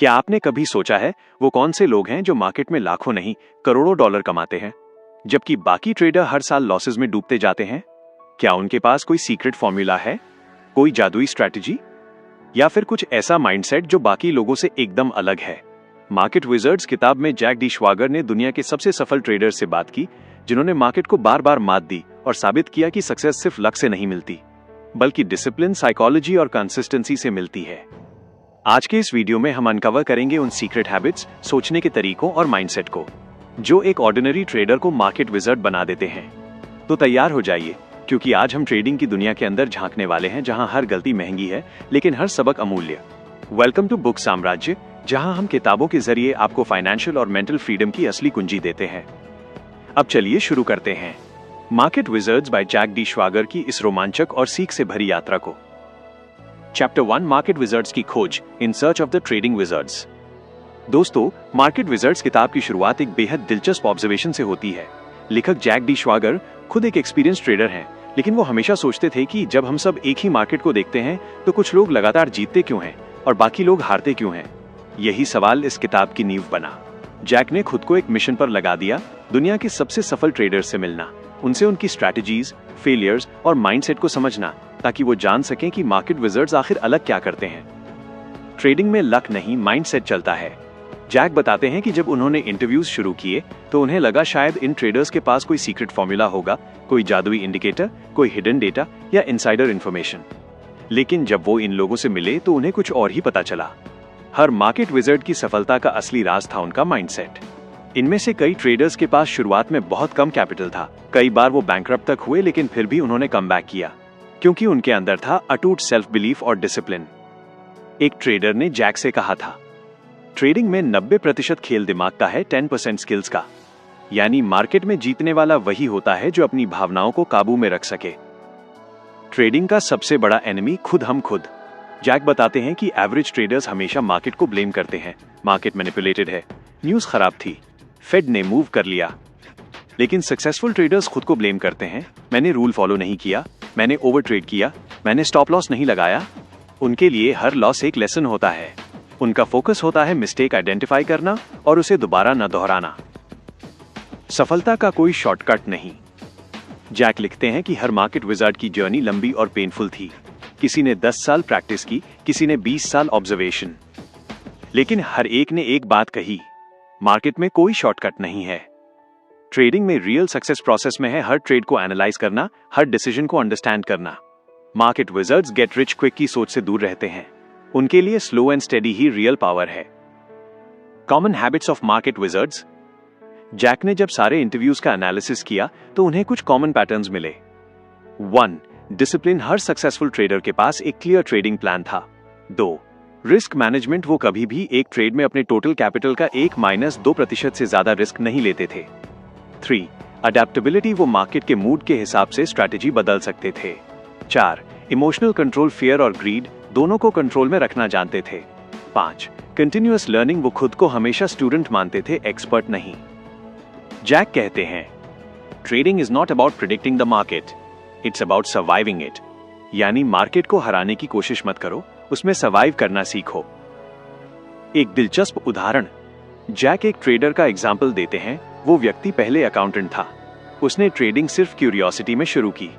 क्या आपने कभी सोचा है वो कौन से लोग हैं जो मार्केट में लाखों नहीं करोड़ों डॉलर कमाते हैं, जबकि बाकी ट्रेडर हर साल लॉसेस में डूबते जाते हैं? क्या उनके पास कोई सीक्रेट फॉर्मूला है, कोई जादुई स्ट्रैटेजी, या फिर कुछ ऐसा माइंडसेट जो बाकी लोगों से एकदम अलग है? मार्केट विजर्ड्स किताब में जैक डी श्वागर ने दुनिया के सबसे सफल ट्रेडर्स से बात की, जिन्होंने मार्केट को बार बार मात दी और साबित किया कि सक्सेस सिर्फ लक से नहीं मिलती, बल्कि डिसिप्लिन, साइकोलॉजी और कंसिस्टेंसी से मिलती है। आज के इस वीडियो में हम अनकवर करेंगे उन सीक्रेट हैबिट्स, सोचने के तरीकों और माइंडसेट को जो एक ऑर्डिनरी ट्रेडर को मार्केट विजर्ड बना देते हैं। तो तैयार हो जाइए, क्योंकि आज हम ट्रेडिंग की दुनिया के अंदर झांकने वाले हैं, जहां हर गलती महंगी है लेकिन हर सबक अमूल्य। वेलकम टू बुक साम्राज्य, जहां हम किताबों के जरिए आपको फाइनेंशियल और मेंटल फ्रीडम की असली कुंजी देते हैं। अब चलिए शुरू करते हैं market wizards by Jack D Schwager की इस रोमांचक और सीख से भरी यात्रा को। चैप्टर 1, मार्केट विजर्ड्स की खोज, in search of the trading wizards. दोस्तों, मार्केट विजर्ड्स किताब की शुरुआत एक बेहद दिलचस्प ऑब्जर्वेशन से होती है। लेखक जैक डी श्वागर खुद एक एक्सपीरियंस ट्रेडर हैं, लेकिन वो हमेशा सोचते थे कि जब हम सब एक ही मार्केट को देखते हैं तो कुछ लोग लगातार जीतते क्यों हैं और बाकी लोग हारते क्यों हैं। यही सवाल इस किताब की नींव बना। जैक ने खुद को एक मिशन पर लगा दिया, दुनिया के सबसे सफल ट्रेडर्स से मिलना, उनसे उनकी स्ट्रैटेजीज, फेलियर्स और माइंडसेट को समझना, ताकि वो जान सकें कि मार्केट विजर्ड्स आखिर अलग क्या करते हैं। ट्रेडिंग में लक नहीं, माइंडसेट चलता है। जैक बताते हैं कि जब उन्होंने इंटरव्यूज शुरू किए तो उन्हें लगा शायद इन ट्रेडर्स के पास कोई सीक्रेट फॉर्मूला होगा, कोई जादुई इंडिकेटर, कोई हिडन डेटा या इनसाइडर इंफॉर्मेशन। लेकिन जब वो इन लोगों से मिले तो उन्हें कुछ और ही पता चला। हर मार्केट विजर्ड की सफलता का असली राज था उनका माइंडसेट। इनमें से कई ट्रेडर्स के पास शुरुआत में बहुत कम कैपिटल था। कई बार वो बैंकरप्ट तक हुए, लेकिन फिर भी उन्होंने कमबैक किया, क्योंकि उनके अंदर था अटूट सेल्फ बिलीफ और डिसिप्लिन। एक ट्रेडर ने जैक से कहा था, ट्रेडिंग में 90% खेल दिमाग का है, 10% स्किल्स का। यानी मार्केट में जीतने वाला वही होता है जो अपनी भावनाओं को काबू में रख सके। ट्रेडिंग का सबसे बड़ा एनिमी खुद हम खुद। जैक बताते हैं कि एवरेज ट्रेडर्स हमेशा मार्केट को ब्लेम करते हैं। मार्केट मैनिपुलेटेड है, न्यूज खराब थी, फेड ने मूव कर लिया। लेकिन सक्सेसफुल ट्रेडर्स खुद को ब्लेम करते हैं, मैंने रूल फॉलो नहीं किया, मैंने ओवर ट्रेड किया, मैंने स्टॉप लॉस नहीं लगाया। उनके लिए हर लॉस एक लेसन होता है। उनका फोकस होता है मिस्टेक आइडेंटिफाई करना और उसे दोबारा न दोहराना। सफलता का कोई शॉर्टकट नहीं। जैक लिखते हैं कि हर मार्केट विजार्ड की जर्नी लंबी और पेनफुल थी। किसी ने 10 साल प्रैक्टिस की, किसी ने 20 साल ऑब्जर्वेशन, लेकिन हर एक ने एक बात कही, मार्केट में कोई शॉर्टकट नहीं है। ट्रेडिंग में रियल सक्सेस प्रोसेस में है हर ट्रेड को एनालाइज करना, हर डिसीजन को अंडरस्टैंड करना। Market wizards get rich quick की सोच से दूर रहते हैं। उनके लिए स्लो एंड स्टेडी ही रियल पावर है। Common habits of market wizards. Jack ने जब सारे इंटरव्यूज का एनालिसिस किया तो उन्हें कुछ कॉमन पैटर्न्स मिले। 1. डिसिप्लिन। हर सक्सेसफुल ट्रेडर के पास एक क्लियर ट्रेडिंग प्लान था। 2. Risk management. वो कभी भी एक ट्रेड में अपने टोटल कैपिटल का 1-2% से ज्यादा रिस्क नहीं लेते थे। 3. अडेप्टेबिलिटी। वो मार्केट के मूड के हिसाब से स्ट्रैटेजी बदल सकते थे। 4. Emotional control. फियर और ग्रीड दोनों को कंट्रोल में रखना जानते थे। 5. Continuous learning. वो खुद को हमेशा स्टूडेंट मानते थे, एक्सपर्ट नहीं। जैक कहते हैं, trading is not about predicting the market, it's about surviving it. यानी मार्केट को हराने की कोशिश मत करो, उसमें सर्वाइव करना सीखो। एक दिलचस्प उदाहरण, जैक एक ट्रेडर का एग्जाम्पल देते हैं। वो व्यक्ति पहले अकाउंटेंट था। उसने ट्रेडिंग सिर्फ क्यूरियोसिटी में शुरू की।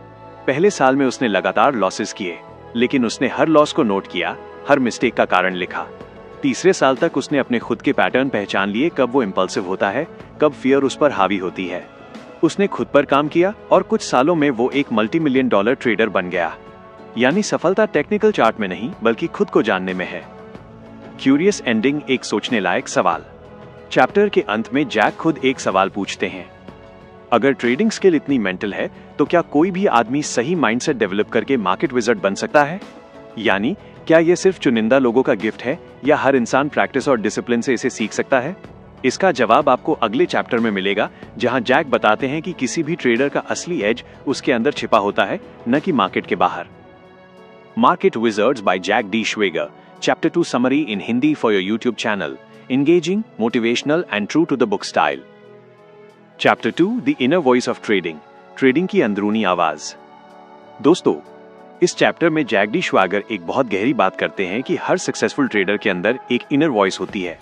पहले साल में उसने लगातार लॉसेस किए, लेकिन उसने हर लॉस को नोट किया, हर मिस्टेक का कारण लिखा। तीसरे साल तक उसने अपने खुद के पैटर्न पहचान लिए, कब वो इंपल्सिव होता है, कब फियर उस पर हावी होती है। उसने खुद पर काम किया और कुछ सालों में वो एक $multi-million ट्रेडर बन गया। यानी सफलता टेक्निकल चार्ट में नहीं, बल्कि खुद को जानने में है। Curious ending. एक सोचने लायक सवाल। चैप्टर के अंत में जैक खुद एक सवाल पूछते हैं, अगर ट्रेडिंग स्किल इतनी मेंटल है तो क्या कोई भी आदमी सही माइंडसेट डेवलप करके मार्केट विजर्ड बन सकता है? यानी क्या यह सिर्फ चुनिंदा लोगों का गिफ्ट है, या हर इंसान प्रैक्टिस और डिसिप्लिन से इसे सीख सकता है? इसका जवाब आपको अगले चैप्टर में मिलेगा, जहां जैक बताते हैं कि किसी भी ट्रेडर का असली एज उसके अंदर छिपा होता है, न कि मार्केट के बाहर। Market wizards by Jack D Schwager, chapter 2 summary in Hindi for your YouTube channel, engaging, motivational and true to the book style. Chapter 2, The Inner Voice of Trading, trading की अंदरूनी आवाज। दोस्तों, इस चैप्टर में जैक डी श्वागर एक बहुत गहरी बात करते हैं कि हर सक्सेसफुल ट्रेडर के अंदर एक इनर वॉइस होती है,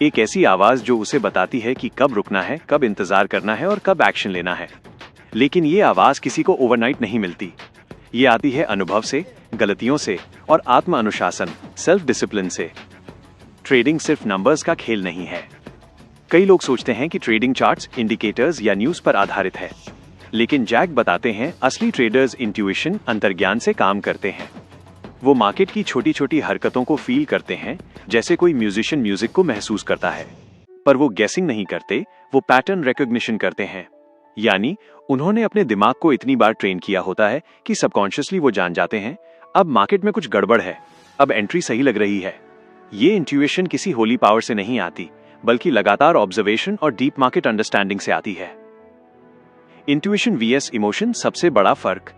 एक ऐसी आवाज जो उसे बताती है कि कब रुकना है, कब इंतजार करना है और कब एक्शन लेना है। लेकिन ये आवाज किसी को ओवरनाइट नहीं मिलती। ये आती है अनुभव से, गलतियों से और आत्म अनुशासन, सेल्फ डिसिप्लिन से। ट्रेडिंग सिर्फ नंबर्स का खेल नहीं है। कई लोग सोचते हैं कि ट्रेडिंग चार्ट्स, इंडिकेटर्स या न्यूज पर आधारित है, लेकिन जैक बताते हैं असली ट्रेडर्स इंट्यूइशन, अंतर्ज्ञान से काम करते हैं। वो मार्केट की छोटी छोटी हरकतों को फील करते हैं, जैसे कोई म्यूजिशियन म्यूजिक को महसूस करता है। पर वो गैसिंग नहीं करते, वो पैटर्न रिकॉग्निशन करते हैं। यानी उन्होंने अपने दिमाग को इतनी बार ट्रेन किया होता है कि सबकॉन्शियसली वो जान जाते हैं अब मार्केट में कुछ गड़बड़ है, अब एंट्री सही लग रही है। ये इंट्यूइशन किसी होली पावर से नहीं आती, बल्कि लगातार ऑब्जर्वेशन और डीप मार्केट अंडरस्टैंडिंग से आती है। इंट्यूइशन वीएस इमोशन, सबसे बड़ा फर्क।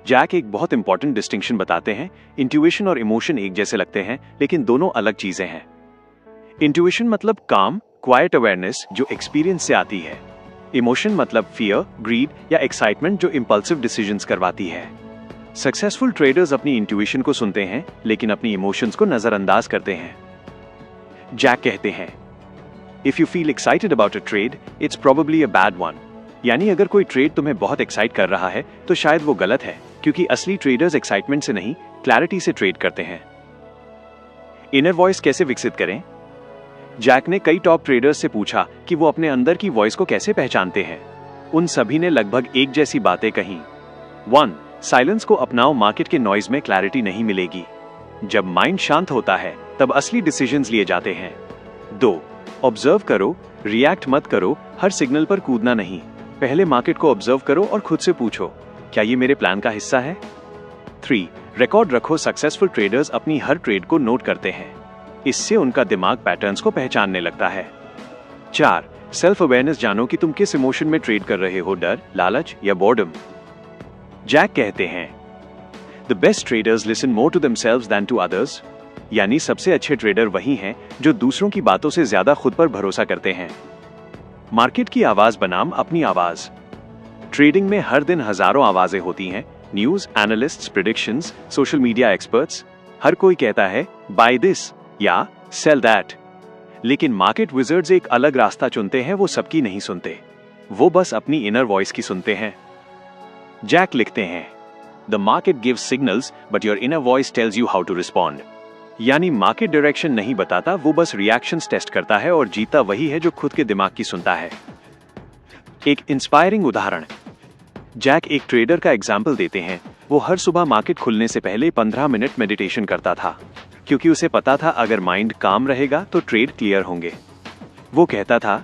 जैक एक बहुत इंपॉर्टेंट डिस्टिंक्शन बताते हैं। इंट्यूइशन और इमोशन एक जैसे लगते हैं, लेकिन दोनों अलग चीजें हैं। इंट्यूइशन मतलब काम, क्वाइट अवेयरनेस जो एक्सपीरियंस से आती है। इमोशन मतलब फियर, ग्रीड या एक्साइटमेंट जो इंपल्सिव डिसीजंस करवाती है। सक्सेसफुल ट्रेडर्स अपनी इंट्यूइशन को सुनते हैं, लेकिन अपनी इमोशंस को नजरअंदाज करते हैं। जैक कहते हैं, if you feel excited about a trade, it's probably a bad one. यानी अगर कोई ट्रेड तुम्हें बहुत एक्साइट कर रहा है तो शायद वो गलत है, क्योंकि असली ट्रेडर्स एक्साइटमेंट से नहीं, क्लैरिटी से ट्रेड करते हैं। इनर वॉइस कैसे विकसित करें? जैक ने कई टॉप ट्रेडर्स से पूछा कि वो अपने अंदर की वॉइस को कैसे पहचानते हैं। उन सभी ने लगभग एक जैसी बातें कहीं। 1. साइलेंस को अपनाओ, मार्केट के नॉइज में क्लैरिटी नहीं मिलेगी। जब माइंड शांत होता है तब असली डिसीजंस लिए जाते हैं। 2. ऑब्जर्व करो, रिएक्ट मत करो, हर सिग्नल पर कूदना नहीं। पहले मार्केट को ऑब्जर्व करो और खुद से पूछो, क्या ये मेरे प्लान का हिस्सा है? 3. रिकॉर्ड रखो, सक्सेसफुल ट्रेडर्स अपनी हर ट्रेड को नोट करते हैं। इससे उनका दिमाग पैटर्न्स को पहचानने लगता है। 4. सेल्फ अवेयरनेस जानो कि तुम किस इमोशन में ट्रेड कर रहे हो, डर, लालच या बोर्डम। जैक कहते हैं, the best traders listen more to themselves than to others. यानी सबसे अच्छे ट्रेडर वही हैं जो दूसरों की बातों से ज्यादा खुद पर भरोसा करते हैं। मार्केट की आवाज बनाम अपनी आवाज। ट्रेडिंग में हर दिन हजारों आवाजें होती हैं, news, analysts, predictions, social media experts. हर कोई कहता है बाय दिस या सेल दैट। लेकिन मार्केट विजर्ड्स एक अलग रास्ता चुनते हैं। वो सबकी नहीं सुनते, वो बस अपनी इनर वॉइस की सुनते हैं। जैक लिखते हैं, the market gives signals but your inner voice tells you how to respond. यानी मार्केट डायरेक्शन नहीं बताता, वो बस रिएक्शंस टेस्ट करता है और जीता वही है जो खुद के दिमाग की सुनता है। एक इंस्पायरिंग उदाहरण। जैक एक ट्रेडर का एग्जाम्पल देते हैं। वो हर सुबह मार्केट खुलने से पहले 15 मिनट मेडिटेशन करता था, क्योंकि उसे पता था अगर माइंड काम रहेगा तो ट्रेड क्लियर होंगे। वो कहता था,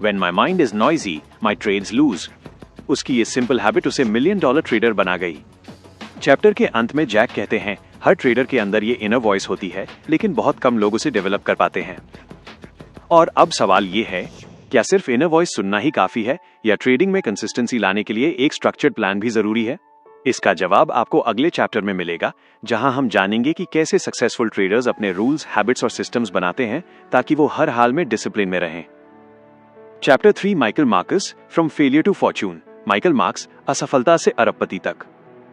When my mind is noisy, my trades lose। उसकी ये सिंपल हैबिट उसे $1 मिलियन ट्रेडर बना गई। चैप्टर के अंत में जैक कहते हैं, हर ट्रेडर के अंदर ये इनर वॉइस होती है, लेकिन बहुत कम लोग उसे डेवलप कर पाते हैं। और अब सवाल ये है, क्या सिर्फ इनर वॉइस सुनना ही काफी है, या ट्रेडिंग में कंसिस्टेंसी लाने के लिए एक स्ट्रक्चर्ड प्लान भी जरूरी है? इसका जवाब आपको अगले चैप्टर में मिलेगा, जहां हम जानेंगे कि कैसे सक्सेसफुल ट्रेडर्स अपने रूल्स, हैबिट्स और सिस्टम्स बनाते हैं ताकि वो हर हाल में डिसिप्लिन में रहें। Chapter 3, Michael Marcus, from failure to fortune. Michael Marcus, असफलता से अरबपति तक।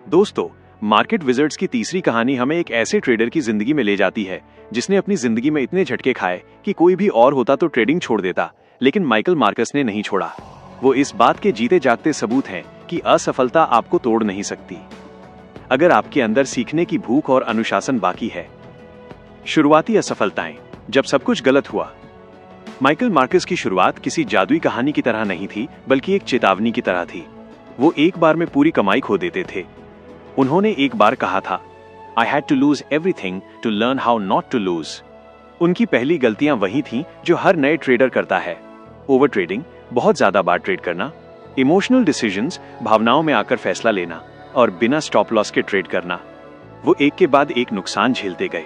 दोस्तों, मार्केट विजर्ड्स की तीसरी कहानी हमें एक ऐसे ट्रेडर की जिंदगी में ले जाती है जिसने अपनी जिंदगी में इतने झटके खाए कि कोई भी और होता तो ट्रेडिंग छोड़ देता, लेकिन माइकल मार्कस ने नहीं छोड़ा। वो इस बात के जीते जागते सबूत हैं कि असफलता आपको तोड़ नहीं सकती, अगर आपके अंदर सीखने की भूख और अनुशासन बाकी है। शुरुआती असफलताएं। जब सब कुछ गलत हुआ। माइकल मार्कस की शुरुआत किसी जादुई कहानी की तरह नहीं थी, बल्कि एक चेतावनी की तरह थी। वो एक बार में पूरी कमाई खो देते थे। उन्होंने एक बार कहा था, I had to lose everything to learn how not to lose। उनकी पहली गलतियां वही थीं जो हर नए ट्रेडर करता है। ओवर ट्रेडिंग, बहुत ज्यादा बार ट्रेड करना, इमोशनल डिसीजंस, भावनाओं में आकर फैसला लेना, और बिना स्टॉप लॉस के ट्रेड करना। वो एक के बाद एक नुकसान झेलते गए,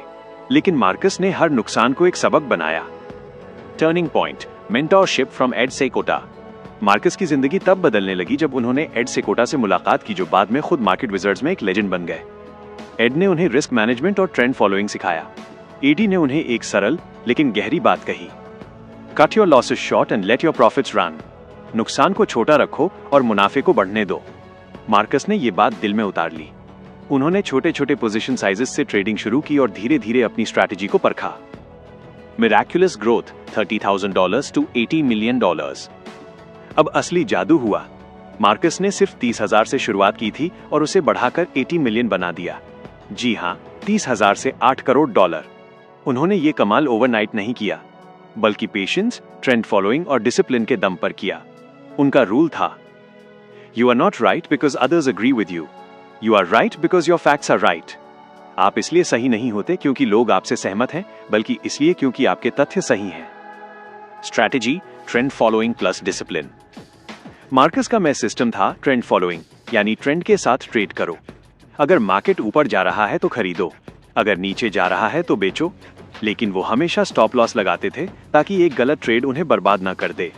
लेकिन मार्कस ने हर नुकसान को एक सबक बनाया। Turning point, mentorship from Ed Seykota. Marcus की जिंदगी तब बदलने लगी जब उन्होंने एड सेकोटा से मुलाकात की, जो बाद में खुद मार्केट विजर्ड्स में एक लेजेंड बन गए। एड ने उन्हें रिस्क मैनेजमेंट और ट्रेंड फॉलोइंग सिखाया। एडी ने उन्हें एक सरल लेकिन गहरी बात कही, cut your losses short and let your profits run. नुकसान को छोटा रखो और मुनाफे को बढ़ने दो। मार्कस ने ये बात दिल में उतार ली। उन्होंने छोटे छोटे पोजीशन साइजेस से ट्रेडिंग शुरू की और धीरे धीरे अपनी स्ट्रैटेजी को परखा। Miraculous growth $30,000 to $80 million। अब असली जादू हुआ। मार्कस ने सिर्फ 30,000 से शुरुआत की थी और उसे बढ़ाकर 80 मिलियन बना दिया। जी हाँ, 30,000 से $8 करोड़। उन्होंने ये कमाल ओवरनाइट नहीं किया, बल्कि पेशेंस, ट्रेंड फॉलोइंग और डिसिप्लिन के दम पर किया। उनका रूल था, you are not right because others agree with you, you are right because your facts are right. आप इसलिए सही नहीं होते क्योंकि लोग आपसे सहमत हैं, बल्कि इसलिए क्योंकि आपके तथ्य सही हैं। Strategy, trend following plus discipline. Marcus का मैथ सिस्टम था ट्रेंड फॉलोइंग, यानी ट्रेंड के साथ ट्रेड करो। अगर मार्केट ऊपर जा रहा है तो खरीदो, अगर नीचे जा रहा है तो बेचो। लेकिन वो हमेशा स्टॉप लॉस लगाते थे ताकि एक गलत ट्रेड उन्हें बर्बाद ना कर दे।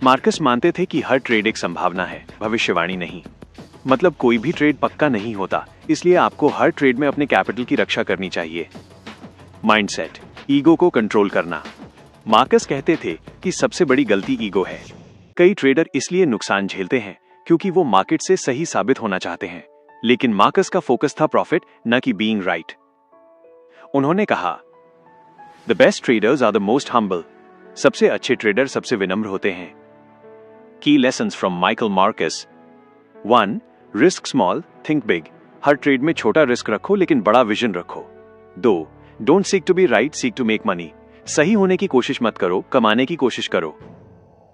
मार्कस मानते थे कि हर ट्रेड एक संभावना है, भविष्यवाणी नहीं। मतलब कोई भी ट्रेड पक्का नहीं होता, इसलिए आपको हर ट्रेड में अपने कैपिटल की रक्षा करनी चाहिए। माइंडसेट, ईगो को कंट्रोल करना। मार्कस कहते थे कि सबसे बड़ी गलती ईगो है। कई ट्रेडर इसलिए नुकसान झेलते हैं क्योंकि वो मार्केट से सही साबित होना चाहते हैं, लेकिन मार्कस का फोकस था प्रॉफिट, न कि बीइंग राइट। उन्होंने कहा, the best traders are the most humble. सबसे अच्छे ट्रेडर सबसे विनम्र होते हैं। Key lessons from Michael Marcus. 1. Risk small, think big. हर ट्रेड में छोटा रिस्क रखो लेकिन बड़ा विजन रखो। 2. Don't seek to be right, seek to make money. सही होने की कोशिश मत करो, कमाने की कोशिश करो।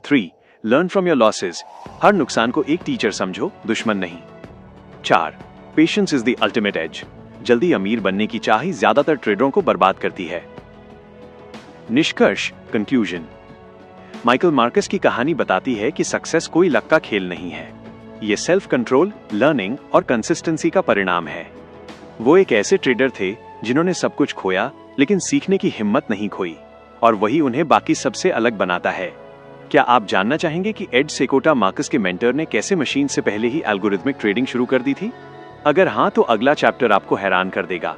3. Learn from your losses. हर नुकसान को एक टीचर समझो, दुश्मन नहीं। 4. Patience is the ultimate edge. जल्दी अमीर बनने की चाह ज्यादातर ट्रेडरों को बर्बाद करती है। निष्कर्ष, कंक्लूजन। माइकल मार्कस की कहानी बताती है कि सक्सेस कोई लक का खेल नहीं है। ये सेल्फ कंट्रोल, लर्निंग और कंसिस्टेंसी का परिणाम है। वो एक ऐसे ट्रेडर थे जिन्होंने सब कुछ खोया लेकिन सीखने की हिम्मत नहीं खोई, और वही उन्हें बाकी सबसे अलग बनाता है। क्या आप जानना चाहेंगे कि एड सेकोटा मार्कस के मेंटर ने कैसे मशीन से पहले ही एल्गोरिथमिक ट्रेडिंग शुरू कर दी थी? अगर हाँ, तो अगला चैप्टर आपको हैरान कर देगा।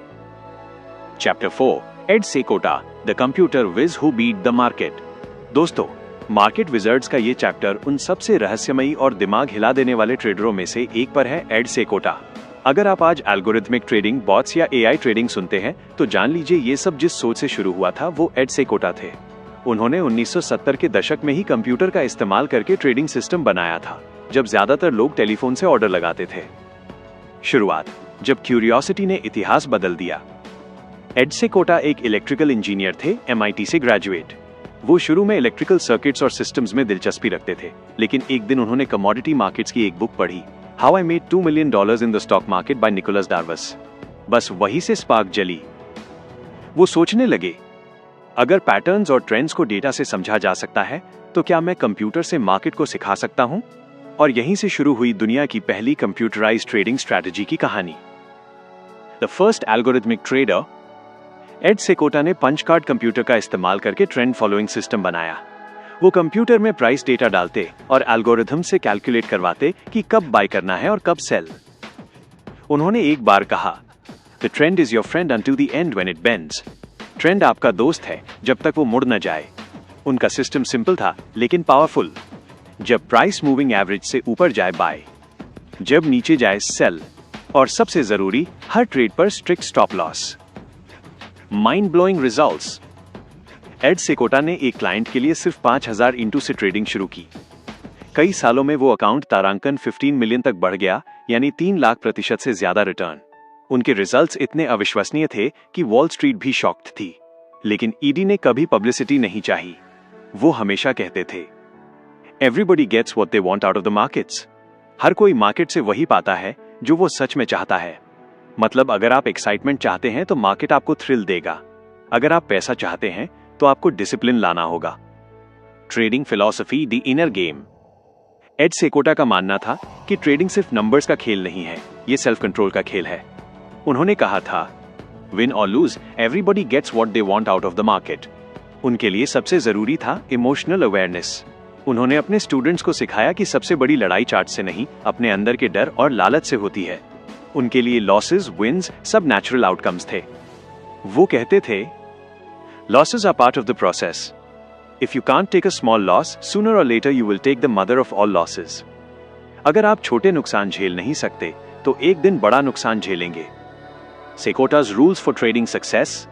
Chapter 4, Ed Seykota, the computer whiz who beat the market. दोस्तों, मार्केट विजर्ड्स का ये चैप्टर उन सबसे रहस्यमयी और दिमाग हिला देने वाले ट्रेडरों में से एक पर है, एड सेकोटा। अगर आप आज एल्गोरिथमिक ट्रेडिंग, बॉट्स या एआई ट्रेडिंग सुनते हैं तो जान लीजिए ये सब जिस सोच से शुरू हुआ था वो एड सेकोटा थे। उन्होंने 1970 के दशक में ही कंप्यूटर का इस्तेमाल करके ट्रेडिंग सिस्टम बनाया था, जब ज्यादातर लोग टेलीफोन से ऑर्डर लगाते थे। शुरुआत, जब क्यूरियोसिटी ने इतिहास बदल दिया। एड सेकोटा एक इलेक्ट्रिकल इंजीनियर थे, MIT से ग्रेजुएट। वो शुरू में इलेक्ट्रिकल सर्किट्स और सिस्टम्स में दिलचस्पी रखते थे, लेकिन एक दिन उन्होंने कमोडिटी मार्केट्स की एक बुक पढ़ी, how I made $2 million in the stock market by Nicholas Darvas. बस वहीं से स्पार्क जली। वो सोचने लगे, अगर पैटर्न्स और ट्रेंड्स को डेटा से समझा जा सकता है तो क्या मैं कंप्यूटर से मार्केट को सिखा सकता हूं? और यहीं से शुरू हुई दुनिया की पहली कंप्यूटराइज्ड ट्रेडिंग स्ट्रैटेजी की कहानी। The first algorithmic trader. Ed Seykota ने पंच कार्ड कंप्यूटर का इस्तेमाल करके ट्रेंड फॉलोइंग सिस्टम बनाया। वो कंप्यूटर में प्राइस डेटा डालते और एल्गोरिथम से कैलकुलेट करवाते कि कब बाय करना है और कब सेल। उन्होंने एक बार कहा, the trend is your friend until the end when it bends. Trend आपका दोस्त है जब तक वो मुड़ न जाए। उनका सिस्टम सिंपल था लेकिन पावरफुल। जब प्राइस मूविंग एवरेज से ऊपर जाए बाय, जब नीचे जाए सेल, और सबसे जरूरी, हर ट्रेड पर strict stop loss. Mind blowing results. Ed Seykota ने एक क्लाइंट के लिए सिर्फ 5,000 इंटू से ट्रेडिंग शुरू की। कई सालों में वो अकाउंट तारांकन 15 मिलियन तक बढ़ गया, यानी 3 लाख % से ज्यादा रिटर्न। उनके रिजल्ट्स इतने अविश्वसनीय थे कि वॉल स्ट्रीट भी शॉक्ड थी। लेकिन ईडी ने कभी पब्लिसिटी नहीं चाही। वो हमेशा कहते थे, everybody gets what they want out of the markets. हर कोई मार्केट से वही पाता है जो वो सच में चाहता है। मतलब अगर आप एक्साइटमेंट चाहते हैं तो मार्केट आपको थ्रिल देगा। अगर आप पैसा चाहते हैं तो आपको डिसिप्लिन लाना होगा। Trading philosophy, the inner game. Ed Seykota का मानना था कि ट्रेडिंग सिर्फ नंबर्स का खेल नहीं है, ये सेल्फ कंट्रोल का खेल है। उन्होंने कहा था, विन और lose, everybody gets what they want out of the market. उनके लिए सबसे जरूरी था इमोशनल अवेयरनेस। उन्होंने अपने स्टूडेंट्स को सिखाया कि सबसे बड़ी लड़ाई चार्ट से नहीं, अपने अंदर के डर और लालच से होती है। उनके लिए लॉसेस, विन्स सब नेचुरल आउटकम्स थे। वो कहते थे, losses are part of the process. If you can't take a small loss, sooner और later you will take the mother of all losses. अगर आप छोटे नुकसान झेल नहीं सकते तो एक दिन बड़ा नुकसान झेलेंगे। Seykota's rules for trading success.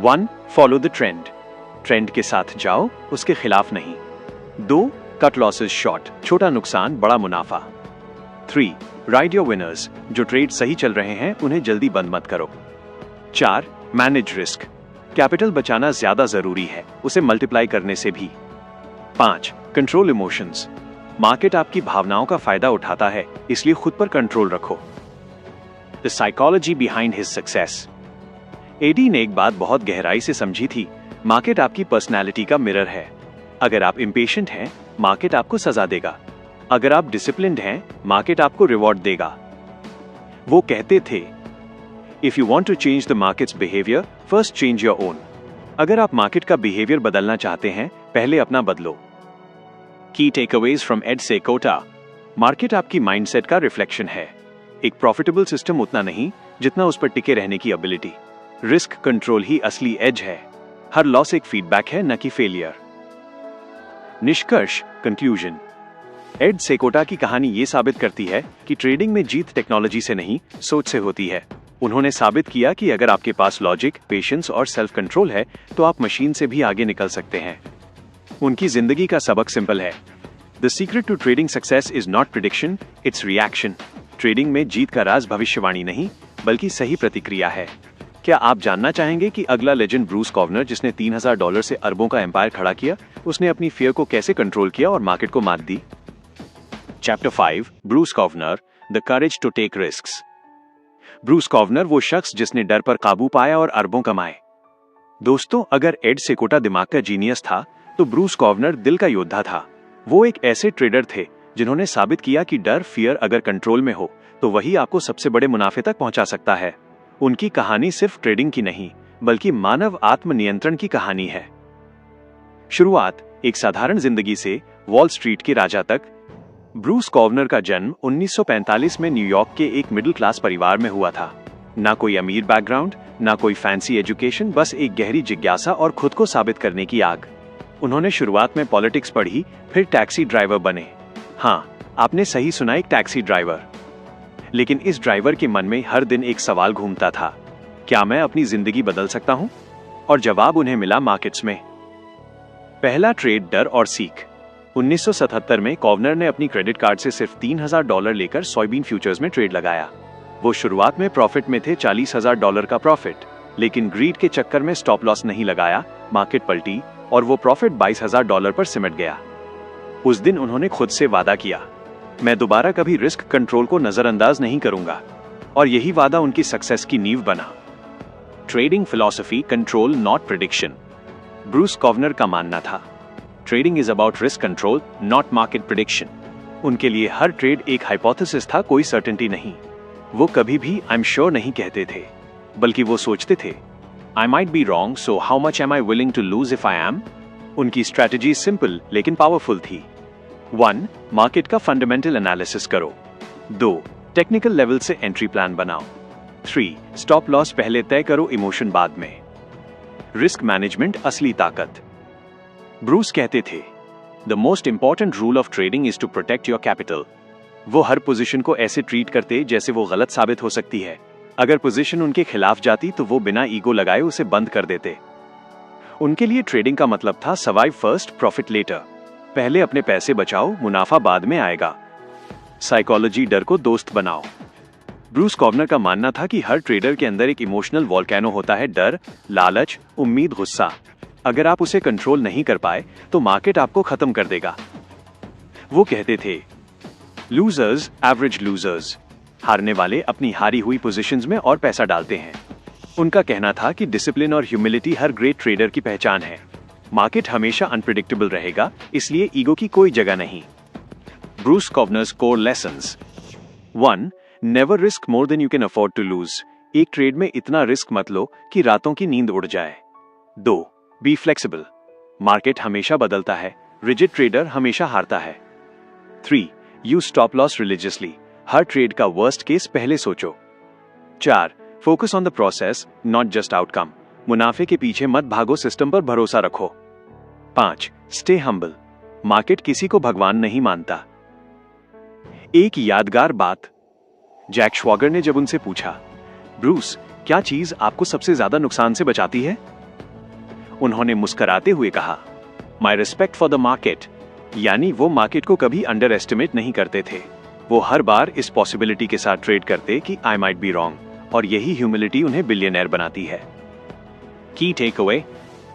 1. Follow the trend. Trend के साथ जाओ, उसके खिलाफ नहीं। 2. कट लॉसेस शॉर्ट, छोटा नुकसान बड़ा मुनाफा। 3. Ride your winners. जो ट्रेड सही चल रहे हैं उन्हें जल्दी बंद मत करो। 4. Manage risk. कैपिटल बचाना ज्यादा जरूरी है, उसे मल्टीप्लाई करने से भी। 5. Control emotions. मार्केट आपकी भावनाओं का फायदा उठाता है, इसलिए खुद पर कंट्रोल रखो। The psychology behind his success. Eddie ने एक बात बहुत गहराई से समझी थी, मार्केट आपकी पर्सनैलिटी का मिरर है। अगर आप इम्पेशेंट हैं, मार्केट आपको सजा देगा। अगर आप डिसिप्लिन्ड हैं, मार्केट आपको रिवॉर्ड देगा। वो कहते थे, if you want to change the market's behaviour, first change your own. अगर आप मार्केट का बिहेवियर बदलना चाहते हैं, पहले अपना बदलो। की टेकअवेज फ्रॉम एड सेकोटा। मार्केट आपकी माइंडसेट का रिफ्लेक्शन है। एक प्रॉफिटेबल सिस्टम उतना नहीं जितना उस पर टिके रहने की एबिलिटी। रिस्क कंट्रोल ही असली एज है। हर लॉस एक फीडबैक है, न कि फेलियर। निष्कर्ष, कंक्लूजन। एड सेकोटा की कहानी ये साबित करती है कि ट्रेडिंग में जीत टेक्नोलॉजी से नहीं, सोच से होती है। उन्होंने साबित किया कि अगर आपके पास लॉजिक, पेशेंस और सेल्फ कंट्रोल है, तो आप मशीन से भी आगे निकल सकते हैं। उनकी जिंदगी का सबक सिंपल है। The secret to trading success is not prediction, it's reaction. Trading में जीत का राज भविष्यवाणी नहीं, बल्कि सही प्रतिक्रिया है। क्या आप जानना चाहेंगे कि अगला लेजेंड ब्रूस कॉवनर, जिसने $3000 से अरबों का एम्पायर खड़ा किया, उसने अपनी फियर को कैसे कंट्रोल किया और मार्केट को मात दी? Chapter 5, Bruce Kovner, the courage to take risks. Bruce Kovner वो शख्स जिसने डर पर काबू पाया और अरबों कमाए। दोस्तों, अगर एड सेकोटा दिमाग का जीनियस था, तो ब्रूस कॉवनर दिल का योद्धा था। वो एक ऐसे ट्रेडर थे जिन्होंने साबित किया कि डर, फियर अगर कंट्रोल में हो, तो वही आपको सबसे बड़े मुनाफे तक पहुंचा सकता है। उनकी कहानी सिर्फ ट्रेडिंग की नहीं, बल्कि मानव आत्मनियंत्रण की कहानी है। शुरुआत एक साधारण जिंदगी से वॉल स्ट्रीट के राजा तक। ब्रूस कॉवनर का जन्म 1945 में न्यूयॉर्क के एक मिडिल क्लास परिवार में हुआ था। ना कोई अमीर बैकग्राउंड, ना कोई फैंसी एजुकेशन, बस एक गहरी जिज्ञासा और खुद को साबित करने की आग। उन्होंने शुरुआत में पॉलिटिक्स पढ़ी, फिर टैक्सी ड्राइवर बने। हाँ, आपने सही सुना, एक टैक्सी ड्राइवर। लेकिन इस ड्राइवर के मन में हर दिन एक सवाल घूमता था, क्या मैं अपनी जिंदगी बदल सकता हूं? और जवाब उन्हें मिला मार्केट्स में। पहला ट्रेड, डर और सीख। 1977 में कॉवनर ने अपनी क्रेडिट कार्ड से सिर्फ $3000 लेकर सोयाबीन फ्यूचर्स में ट्रेड लगाया। वो शुरुआत में प्रॉफिट में थे, $40,000 का प्रॉफिट, लेकिन ग्रीड के चक्कर में स्टॉप लॉस नहीं लगाया, मार्केट पलटी और वो प्रॉफिट $22,000 पर सिमट गया। उस दिन उन्होंने खुद से वादा किया, मैं दोबारा कभी रिस्क कंट्रोल को नजरअंदाज नहीं करूंगा, और यही वादा उनकी सक्सेस की नींव बना। Trading philosophy, control not prediction. Bruce Kovner का मानना था, trading is about risk control, not market prediction. उनके लिए हर ट्रेड एक हाइपोथेसिस था, कोई सर्टेनिटी नहीं। वो कभी भी आई एम श्योर नहीं कहते थे, बल्कि वो सोचते थे, I might be wrong, so how much am I willing to lose if I am. उनकी स्ट्रैटेजी सिंपल लेकिन पावरफुल थी। 1. मार्केट का फंडामेंटल एनालिसिस करो। 2. टेक्निकल लेवल से एंट्री प्लान बनाओ। 3. स्टॉप लॉस पहले तय करो, इमोशन बाद में। रिस्क मैनेजमेंट असली ताकत। ब्रूस कहते थे, the most important rule of trading is to protect your capital. वो हर पोजीशन को ऐसे ट्रीट करते जैसे वो गलत साबित हो सकती है। अगर पोजीशन उनके खिलाफ जाती तो वो बिना ईगो लगाए उसे बंद कर देते। उनके लिए ट्रेडिंग का मतलब था सर्वाइव फर्स्ट, प्रॉफिट लेटर। पहले अपने पैसे बचाओ, मुनाफा बाद में आएगा। साइकोलॉजी, डर को दोस्त बनाओ। ब्रूस कॉवनर का मानना था कि हर ट्रेडर के अंदर एक इमोशनल वॉल्केनो होता है, डर, लालच, उम्मीद, गुस्सा। अगर आप उसे कंट्रोल नहीं कर पाए तो मार्केट आपको खत्म कर देगा। वो कहते थे, लूजर्स एवरेज लूजर्स। हारने वाले अपनी हारी हुई पोजीशंस में और पैसा डालते हैं। उनका कहना था कि डिसिप्लिन और ह्यूमिलिटी हर ग्रेट ट्रेडर की पहचान है। मार्केट हमेशा अनप्रिडिक्टेबल रहेगा, इसलिए ईगो की कोई जगह नहीं। Bruce Kovner's core lessons. 1. Never risk more than you can afford to lose. एक ट्रेड में इतना रिस्क मत लो कि रातों की नींद उड़ जाए। 2. Be flexible. मार्केट हमेशा बदलता है, रिजिड ट्रेडर हमेशा हारता है। 3. Use stop loss religiously. हर ट्रेड का वर्स्ट केस पहले सोचो। 4. Focus on the process, not just outcome. मुनाफे के पीछे मत भागो, सिस्टम पर भरोसा रखो। 5. Stay humble. मार्केट किसी को भगवान नहीं मानता। एक यादगार बात, जैक श्वागर ने जब उनसे पूछा, ब्रूस, क्या चीज आपको सबसे ज्यादा नुकसान से बचाती है? उन्होंने मुस्कुराते हुए कहा, my respect for the market. यानी वो मार्केट को कभी अंडर एस्टिमेट नहीं करते थे। वो हर बार इस पॉसिबिलिटी के साथ ट्रेड करते कि आई माइट बी रॉन्ग, और यही ह्यूमिलिटी उन्हें बिलियनर बनाती है। की टेक अवे,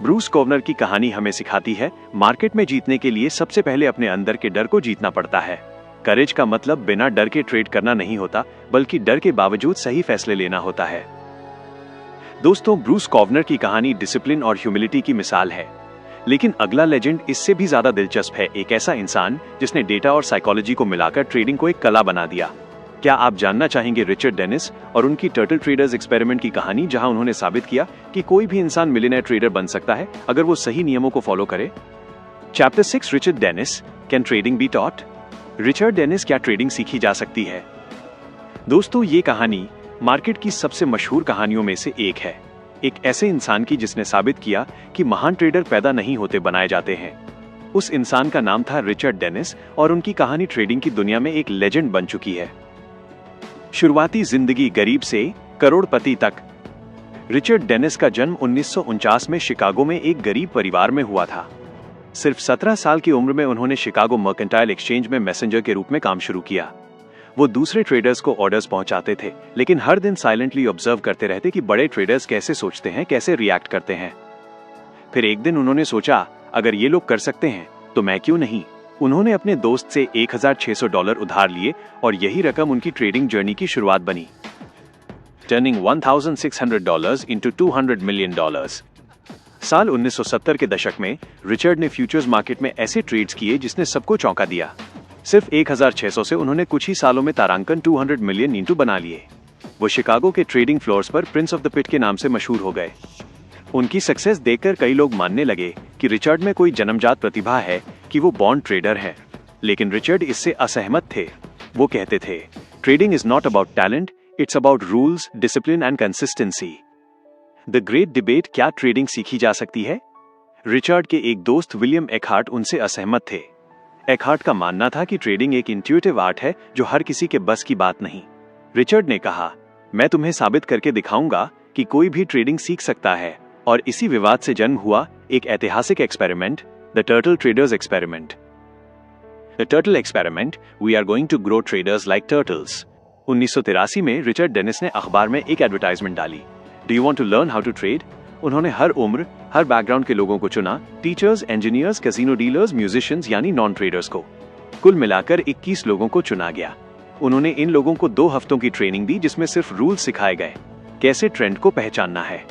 ब्रूस कोवनर की कहानी हमें सिखाती है, मार्केट में जीतने के लिए सबसे पहले अपने अंदर के डर को जीतना पड़ता है। करेज का मतलब बिना डर के ट्रेड करना नहीं होता, बल्कि डर के बावजूद सही फैसले लेना होता है। दोस्तों, ब्रूस कोवनर की कहानी डिसिप्लिन और ह्यूमिलिटी की मिसाल है। लेकिन अगला लेजेंड इससे भी ज्यादा दिलचस्प है, एक ऐसा इंसान जिसने डेटा और साइकोलॉजी को मिलाकर ट्रेडिंग को एक कला बना दिया। क्या आप जानना चाहेंगे रिचर्ड डेनिस और उनकी टर्टल ट्रेडर्स एक्सपेरिमेंट की कहानी, जहां उन्होंने साबित किया कि कोई भी इंसान मिलियनेयर ट्रेडर बन सकता है अगर वो सही नियमों को फॉलो करे? Chapter 6, Richard Dennis, can trading be taught? Richard Dennis, क्या ट्रेडिंग सीखी जा सकती है? दोस्तों, ये कहानी मार्केट की सबसे मशहूर कहानियों में से एक है। एक ऐसे इंसान की जिसने साबित किया कि महान ट्रेडर पैदा नहीं होते, बनाए जाते हैं। उस इंसान का नाम था रिचर्ड डेनिस और उनकी कहानी ट्रेडिंग की दुनिया में एक लेजेंड बन चुकी है। शुरुआती जिंदगी गरीब से करोड़पति तक। रिचर्ड डेनिस का जन्म 1949 में शिकागो में एक गरीब परिवार में हुआ था। सिर्फ 17 साल की उम्र में उन्होंने शिकागो मर्केंटाइल एक्सचेंज में मैसेंजर के रूप में काम शुरू किया। वो दूसरे ट्रेडर्स को ऑर्डर्स पहुंचाते थे, लेकिन हर दिन साइलेंटली ऑब्जर्व करते रहते कि बड़े ट्रेडर्स कैसे सोचते हैं, कैसे रिएक्ट करते हैं। फिर एक दिन उन्होंने सोचा, अगर ये लोग कर सकते हैं तो मैं क्यों नहीं। उन्होंने अपने दोस्त से $1600 उधार लिए और यही रकम उनकी ट्रेडिंग जर्नी की शुरुआत बनी। Turning $1600 into $200 million। साल 1970 के दशक में रिचर्ड ने फ्यूचर्स मार्केट में ऐसे ट्रेड्स किए जिसने सबको चौंका दिया। सिर्फ 1600 से उन्होंने कुछ ही सालों में तारांकन 200 मिलियन इंटू बना लिए। वो शिकागो के ट्रेडिंग फ्लोर्स पर प्रिंस ऑफ द पिट के नाम से मशहूर हो गए। उनकी सक्सेस देखकर कई लोग मानने लगे कि रिचर्ड में कोई जन्मजात प्रतिभा है, कि वो बॉर्न ट्रेडर है। लेकिन रिचर्ड इससे असहमत थे। वो कहते थे, trading is not about talent, it's about rules, discipline and consistency. The great debate, क्या ट्रेडिंग सीखी जा सकती है? रिचर्ड के एक दोस्त विलियम एकहार्ट उनसे असहमत थे। एकहार्ट का मानना था कि ट्रेडिंग एक इंट्यूटिव आर्ट है जो हर किसी के बस की बात नहीं। रिचर्ड ने कहा, मैं तुम्हें साबित करके दिखाऊंगा कि कोई भी ट्रेडिंग सीख सकता है। और इसी विवाद से जन्म हुआ एक ऐतिहासिक experiment, the turtle traders experiment. The turtle experiment, we are going to grow traders like turtles. 1983 में रिचर्ड डेनिस ने अखबार में एक एडवर्टाइजमेंट डाली, do you want to learn how to trade? उन्होंने हर उम्र, हर बैकग्राउंड के लोगों को चुना, teachers, engineers, casino dealers, musicians यानी नॉन ट्रेडर्स को। कुल मिलाकर 21 लोगों को चुना गया। उन्होंने इन लोगों को 2 हफ्तों की ट्रेनिंग दी, जिसमें सिर्फ रूल सिखाए गए, कैसे ट्रेंड को पहचानना है,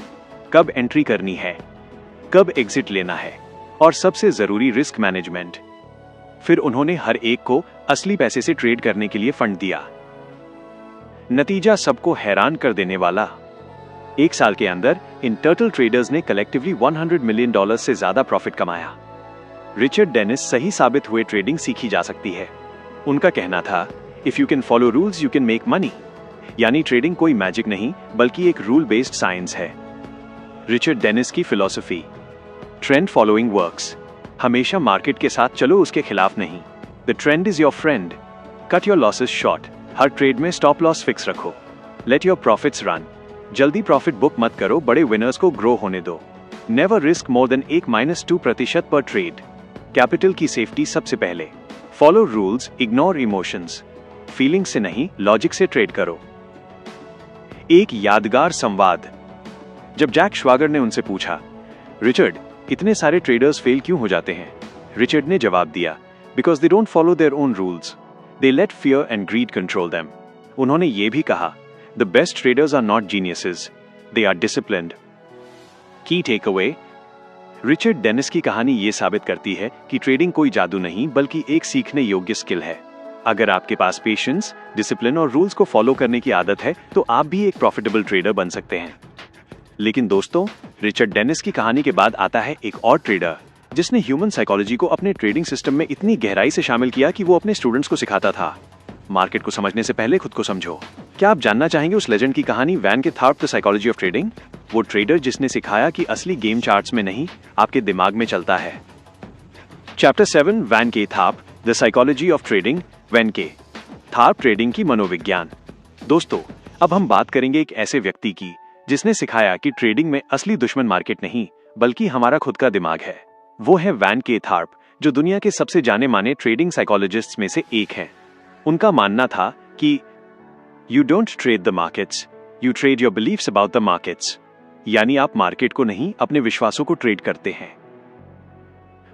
कब एंट्री करनी है, कब एग्जिट लेना है, और सबसे जरूरी रिस्क मैनेजमेंट। फिर उन्होंने हर एक को असली पैसे से ट्रेड करने के लिए फंड दिया। नतीजा सबको हैरान कर देने वाला। 1 साल के अंदर इन टर्टल ट्रेडर्स ने कलेक्टिवली $100 मिलियन से ज्यादा प्रॉफिट कमाया। रिचर्ड डेनिस सही साबित हुए ट्रेडिंग सीखी जा सकती है। उनका कहना था, if you can follow rules you can make money. यानी ट्रेडिंग कोई मैजिक नहीं, बल्कि एक रूल बेस्ड साइंस है। रिचर्ड डेनिस की फिलॉसफी, ट्रेंड फॉलोइंग वर्क्स। हमेशा मार्केट के साथ चलो, उसके खिलाफ नहीं। The trend is your friend. Cut your losses short. Her trade में स्टॉप लॉस फिक्स रखो। Let your profits run. जल्दी प्रॉफिट बुक मत करो, बड़े विनर्स को ग्रो होने दो। नेवर रिस्क मोर देन 1-2% पर ट्रेड। कैपिटल की सेफ्टी सबसे पहले। Follow rules, ignore emotions. Feeling से नहीं, लॉजिक से ट्रेड करो। एक यादगार संवाद। जब जैक श्वागर ने उनसे पूछा, रिचर्ड, इतने सारे ट्रेडर्स फेल क्यों हो जाते हैं? रिचर्ड ने जवाब दिया, because they don't follow their own rules, they let fear and greed control them. उन्होंने ये भी कहा, the best traders are not geniuses, they are disciplined. Key takeaway, Richard Dennis की कहानी ये साबित करती है कि ट्रेडिंग कोई जादू नहीं, बल्कि एक सीखने योग्य स्किल है। अगर आपके पास पेशेंस, डिसिप्लिन और रूल्स को फॉलो करने की आदत है, तो आप भी एक प्रॉफिटेबल ट्रेडर बन सकते हैं। लेकिन दोस्तों, रिचर्ड डेनिस की कहानी के बाद आता है एक और ट्रेडर, जिसने ह्यूमन साइकोलॉजी को अपने ट्रेडिंग सिस्टम में इतनी गहराई से शामिल किया कि वो अपने स्टूडेंट्स को सिखाता था। मार्केट को समझने से पहले खुद को समझो। क्या आप जानना चाहेंगे उस लेजेंड की कहानी, van K Tharp, the psychology of trading? वो ट्रेडर जिसने सिखाया कि असली गेम चार्ट्स में नहीं, आपके दिमाग में चलता है। Chapter 7, Van K Tharp, the psychology of trading. Van K Tharp, trading की मनोविज्ञान। दोस्तों, अब हम बात करेंगे एक ऐसे व्यक्ति की जिसने सिखाया कि ट्रेडिंग में असली दुश्मन मार्केट नहीं बल्कि हमारा खुद का दिमाग है। वो है वैन के थार्प, जो दुनिया के सबसे जाने माने ट्रेडिंग साइकोलॉजिस्ट्स में से एक हैं। उनका मानना था कि you don't trade the markets, you trade your beliefs about the markets. यानी आप मार्केट को नहीं, अपने विश्वासों को ट्रेड करते हैं।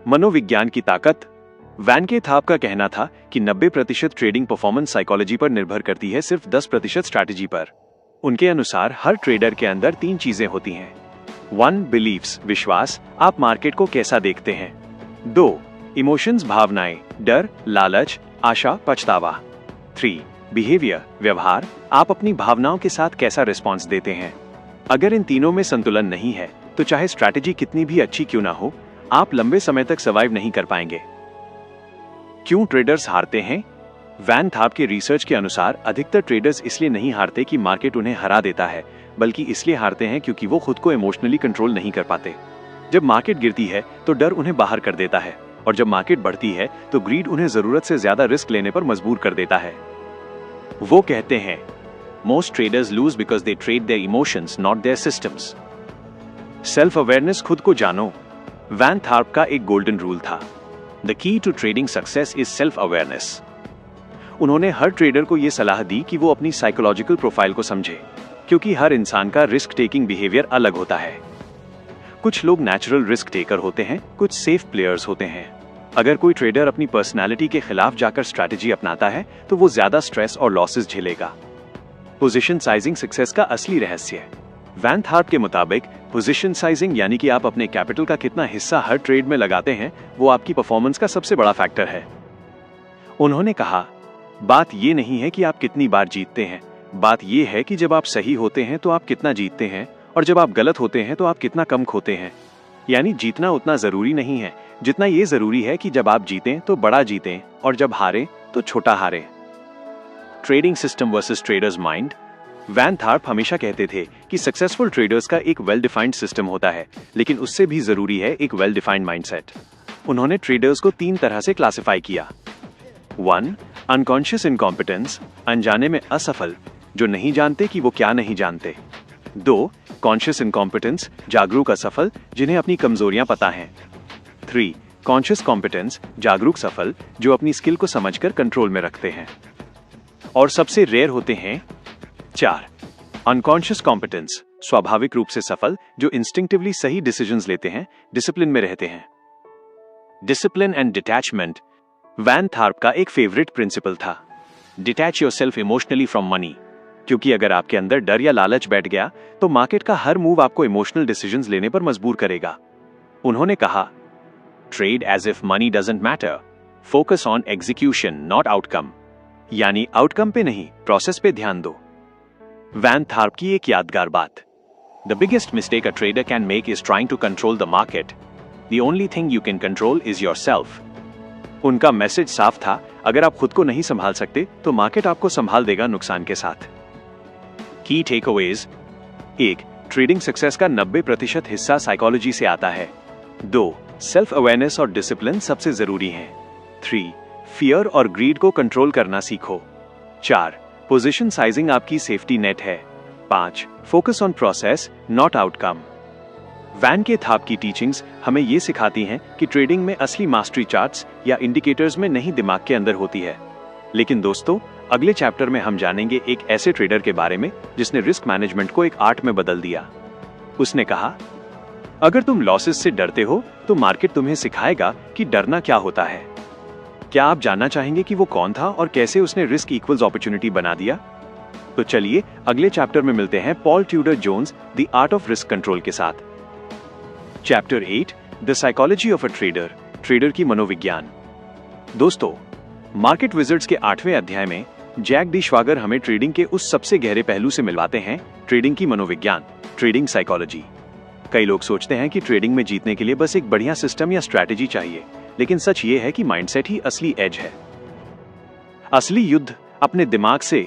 मनोविज्ञान की ताकत। वैन के थार्प का कहना था कि 90% ट्रेडिंग परफॉर्मेंस साइकोलॉजी पर निर्भर करती है, सिर्फ 10% स्ट्रैटेजी पर। उनके अनुसार हर ट्रेडर के अंदर 3 चीजें होती हैं। 1 बिलीव्स, विश्वास, आप मार्केट को कैसा देखते हैं। 2 इमोशंस, भावनाएं, डर, लालच, आशा, पछतावा। 3 बिहेवियर, व्यवहार, आप अपनी भावनाओं के साथ कैसा रिस्पॉन्स देते हैं। अगर इन तीनों में संतुलन नहीं है तो चाहे स्ट्रैटेजी कितनी भी अच्छी क्यों ना हो, आप लंबे समय तक सर्वाइव नहीं कर पाएंगे। क्यों ट्रेडर्स हारते हैं? वैन थार्प के रिसर्च के अनुसार अधिकतर ट्रेडर्स इसलिए नहीं हारते कि मार्केट उन्हें हरा देता है, बल्कि इसलिए हारते हैं क्योंकि वो खुद को इमोशनली कंट्रोल नहीं कर पाते। जब मार्केट गिरती है तो डर उन्हें बाहर कर देता है, और जब मार्केट बढ़ती है तो ग्रीड उन्हें जरूरत से ज्यादा रिस्क लेने पर मजबूर कर देता है। वो कहते हैं, most traders lose because they trade their emotions, not their systems. Self awareness, खुद को जानो। वैन थार्प का एक गोल्डन रूल था, the key to trading success is self awareness. उन्होंने हर ट्रेडर को यह सलाह दी कि वो अपनी साइकोलॉजिकल प्रोफाइल को समझे, क्योंकि हर इंसान का रिस्क टेकिंग बिहेवियर अलग होता है। कुछ लोग नेचुरल रिस्क टेकर होते हैं, कुछ सेफ प्लेयर्स होते हैं। अगर कोई ट्रेडर अपनी पर्सनालिटी के खिलाफ जाकर स्ट्रैटेजी अपनाता है तो वो ज्यादा स्ट्रेस और लॉसेस झेलेगा। पोजीशन साइजिंग सक्सेस का असली रहस्य है। वैन थार्प के मुताबिक पोजीशन साइजिंग यानी कि आप अपने कैपिटल का कितना हिस्सा हर ट्रेड में लगाते हैं, वो आपकी परफॉर्मेंस का सबसे बड़ा फैक्टर है। उन्होंने कहा, बात ये नहीं है कि आप कितनी बार जीतते हैं, बात ये है कि जब आप सही होते हैं तो आप कितना जीतते हैं, और जब आप गलत होते हैं तो आप कितना कम खोते हैं। यानी जीतना उतना जरूरी नहीं है जितना ये जरूरी है कि जब आप जीतें तो बड़ा जीतें, और जब हारें तो छोटा हारें। Trading system versus trader's mind. Van Tharp हमेशा कहते थे कि सक्सेसफुल ट्रेडर्स का एक वेल डिफाइंड सिस्टम होता है, लेकिन उससे भी जरूरी है एक वेल डिफाइंड माइंडसेट। उन्होंने ट्रेडर्स को 3 तरह से क्लासिफाई किया। 1 अनकॉन्शियस इनकॉम्पिटेंस, अनजाने में असफल, जो नहीं जानते कि वो क्या नहीं जानते। 2 कॉन्शियस इनकॉम्पिटेंस, जागरूक असफल, जिन्हें अपनी कमजोरियां पता हैं। 3 कॉन्शियस कॉम्पिटेंस, जागरूक सफल, जो अपनी स्किल को समझकर कंट्रोल में रखते हैं। और सबसे रेयर होते हैं 4 अनकॉन्शियस कॉम्पिटेंस, स्वाभाविक रूप से सफल, जो इंस्टिंक्टिवली सही डिसीजंस लेते हैं, डिसिप्लिन में रहते हैं। Discipline and detachment van Tharp का एक फेवरेट प्रिंसिपल था। Detach yourself emotionally from money, क्योंकि अगर आपके अंदर डर या लालच बैठ गया तो मार्केट का हर मूव आपको इमोशनल डिसीजंस लेने पर मजबूर करेगा। उन्होंने कहा, trade as if money doesn't matter, focus on execution not outcome. यानी आउटकम पे नहीं, प्रोसेस पे ध्यान दो। वैन थार्प की एक यादगार बात, the biggest mistake a trader can make is trying to control the market, the only thing you can control is yourself. उनका मैसेज साफ था, अगर आप खुद को नहीं संभाल सकते तो मार्केट आपको संभाल देगा नुकसान के साथ। की टेकअवेज। 1 ट्रेडिंग सक्सेस का 90% हिस्सा साइकोलॉजी से आता है। 2 सेल्फ अवेयरनेस और डिसिप्लिन सबसे जरूरी हैं। 3 फियर और ग्रीड को कंट्रोल करना सीखो। 4 पोजीशन साइजिंग आपकी सेफ्टी नेट है। 5 focus on process not outcome. Van K Tharp की टीचिंग्स हमें ये सिखाती हैं कि ट्रेडिंग में असली मास्टरी चार्ट्स या इंडिकेटर्स में नहीं, दिमाग के अंदर होती है। लेकिन दोस्तों, अगले चैप्टर में हम जानेंगे एक ऐसे ट्रेडर के बारे में जिसने रिस्क मैनेजमेंट को एक आर्ट में बदल दिया। उसने कहा, अगर तुम लॉसेस से डरते हो तो मार्केट तुम्हें सिखाएगा कि डरना क्या होता है। क्या आप जानना चाहेंगे कि वो कौन था और कैसे उसने रिस्क इक्वल्स अपॉर्चुनिटी बना दिया? तो चलिए अगले चैप्टर में मिलते हैं Paul Tudor Jones the art of risk control के साथ। Chapter 8 the psychology of a trader, trader की मनोविज्ञान। दोस्तों, मार्केट विजर्ड्स के 8वें अध्याय में जैक डी श्वागर हमें ट्रेडिंग के उस सबसे गहरे पहलू से मिलवाते हैं, ट्रेडिंग की मनोविज्ञान, ट्रेडिंग साइकोलॉजी। कई लोग सोचते हैं कि ट्रेडिंग में जीतने के लिए बस एक बढ़िया सिस्टम या स्ट्रैटेजी चाहिए, लेकिन सच ये है कि माइंडसेट ही असली एज है, असली युद्ध अपने दिमाग से।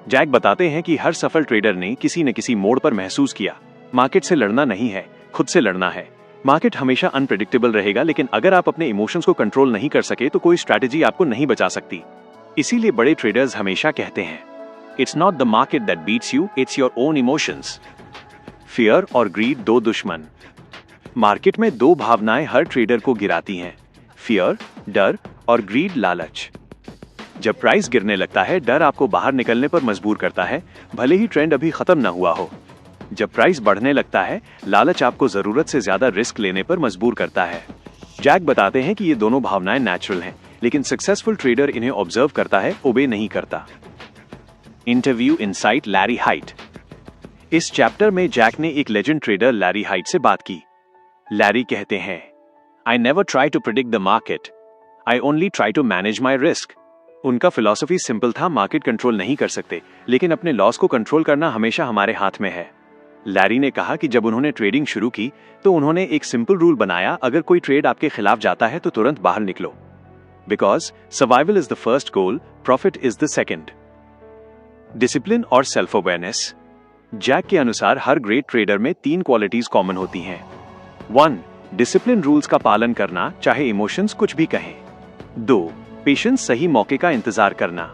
जैक बताते हैं कि हर सफल ट्रेडर ने किसी न किसी मोड़ पर महसूस किया, मार्केट से लड़ना नहीं है, खुद से लड़ना है। मार्केट हमेशा अनप्रेडिक्टेबल रहेगा, लेकिन अगर आप अपने इमोशंस को कंट्रोल नहीं कर सके तो कोई स्ट्रैटेजी आपको नहीं बचा सकती। इसीलिए बड़े ट्रेडर्स हमेशा कहते हैं, it's not the market that beats you, it's your own emotions. Fear और ग्रीड दो दुश्मन। मार्केट में दो भावनाएं हर ट्रेडर को गिराती हैं, फियर डर और ग्रीड लालच। जब प्राइस गिरने लगता है, डर आपको बाहर निकलने पर मजबूर करता है, भले ही ट्रेंड अभी खत्म ना हुआ हो। जब प्राइस बढ़ने लगता है, लालच आपको जरूरत से ज्यादा रिस्क लेने पर मजबूर करता है। जैक बताते हैं कि ये दोनों भावनाएं नेचुरल हैं, लेकिन सक्सेसफुल ट्रेडर इन्हें ऑब्जर्व करता है, ओबे नहीं करता। Interview insight Larry height. इस चैप्टर में जैक ने एक लेजेंड ट्रेडर लैरी हाइट से बात की। लैरी कहते हैं, I never try to predict the market, I only try to manage my risk. उनका फिलॉसफी सिंपल था, मार्केट कंट्रोल नहीं कर सकते, लेकिन अपने लॉस को कंट्रोल करना हमेशा हमारे हाथ में है। लैरी ने कहा कि जब उन्होंने ट्रेडिंग शुरू की तो उन्होंने एक सिंपल रूल बनाया, अगर कोई ट्रेड आपके खिलाफ जाता है तो तुरंत बाहर निकलो। Because survival is the first goal, profit is the second. Discipline और सेल्फ अवेयरनेस। जैक के अनुसार हर ग्रेट ट्रेडर में 3 क्वालिटीज कॉमन होती हैं। 1. डिसिप्लिन रूल्स का पालन करना, चाहे इमोशंस कुछ भी कहें। 2. पेशेंस, सही मौके का इंतजार करना।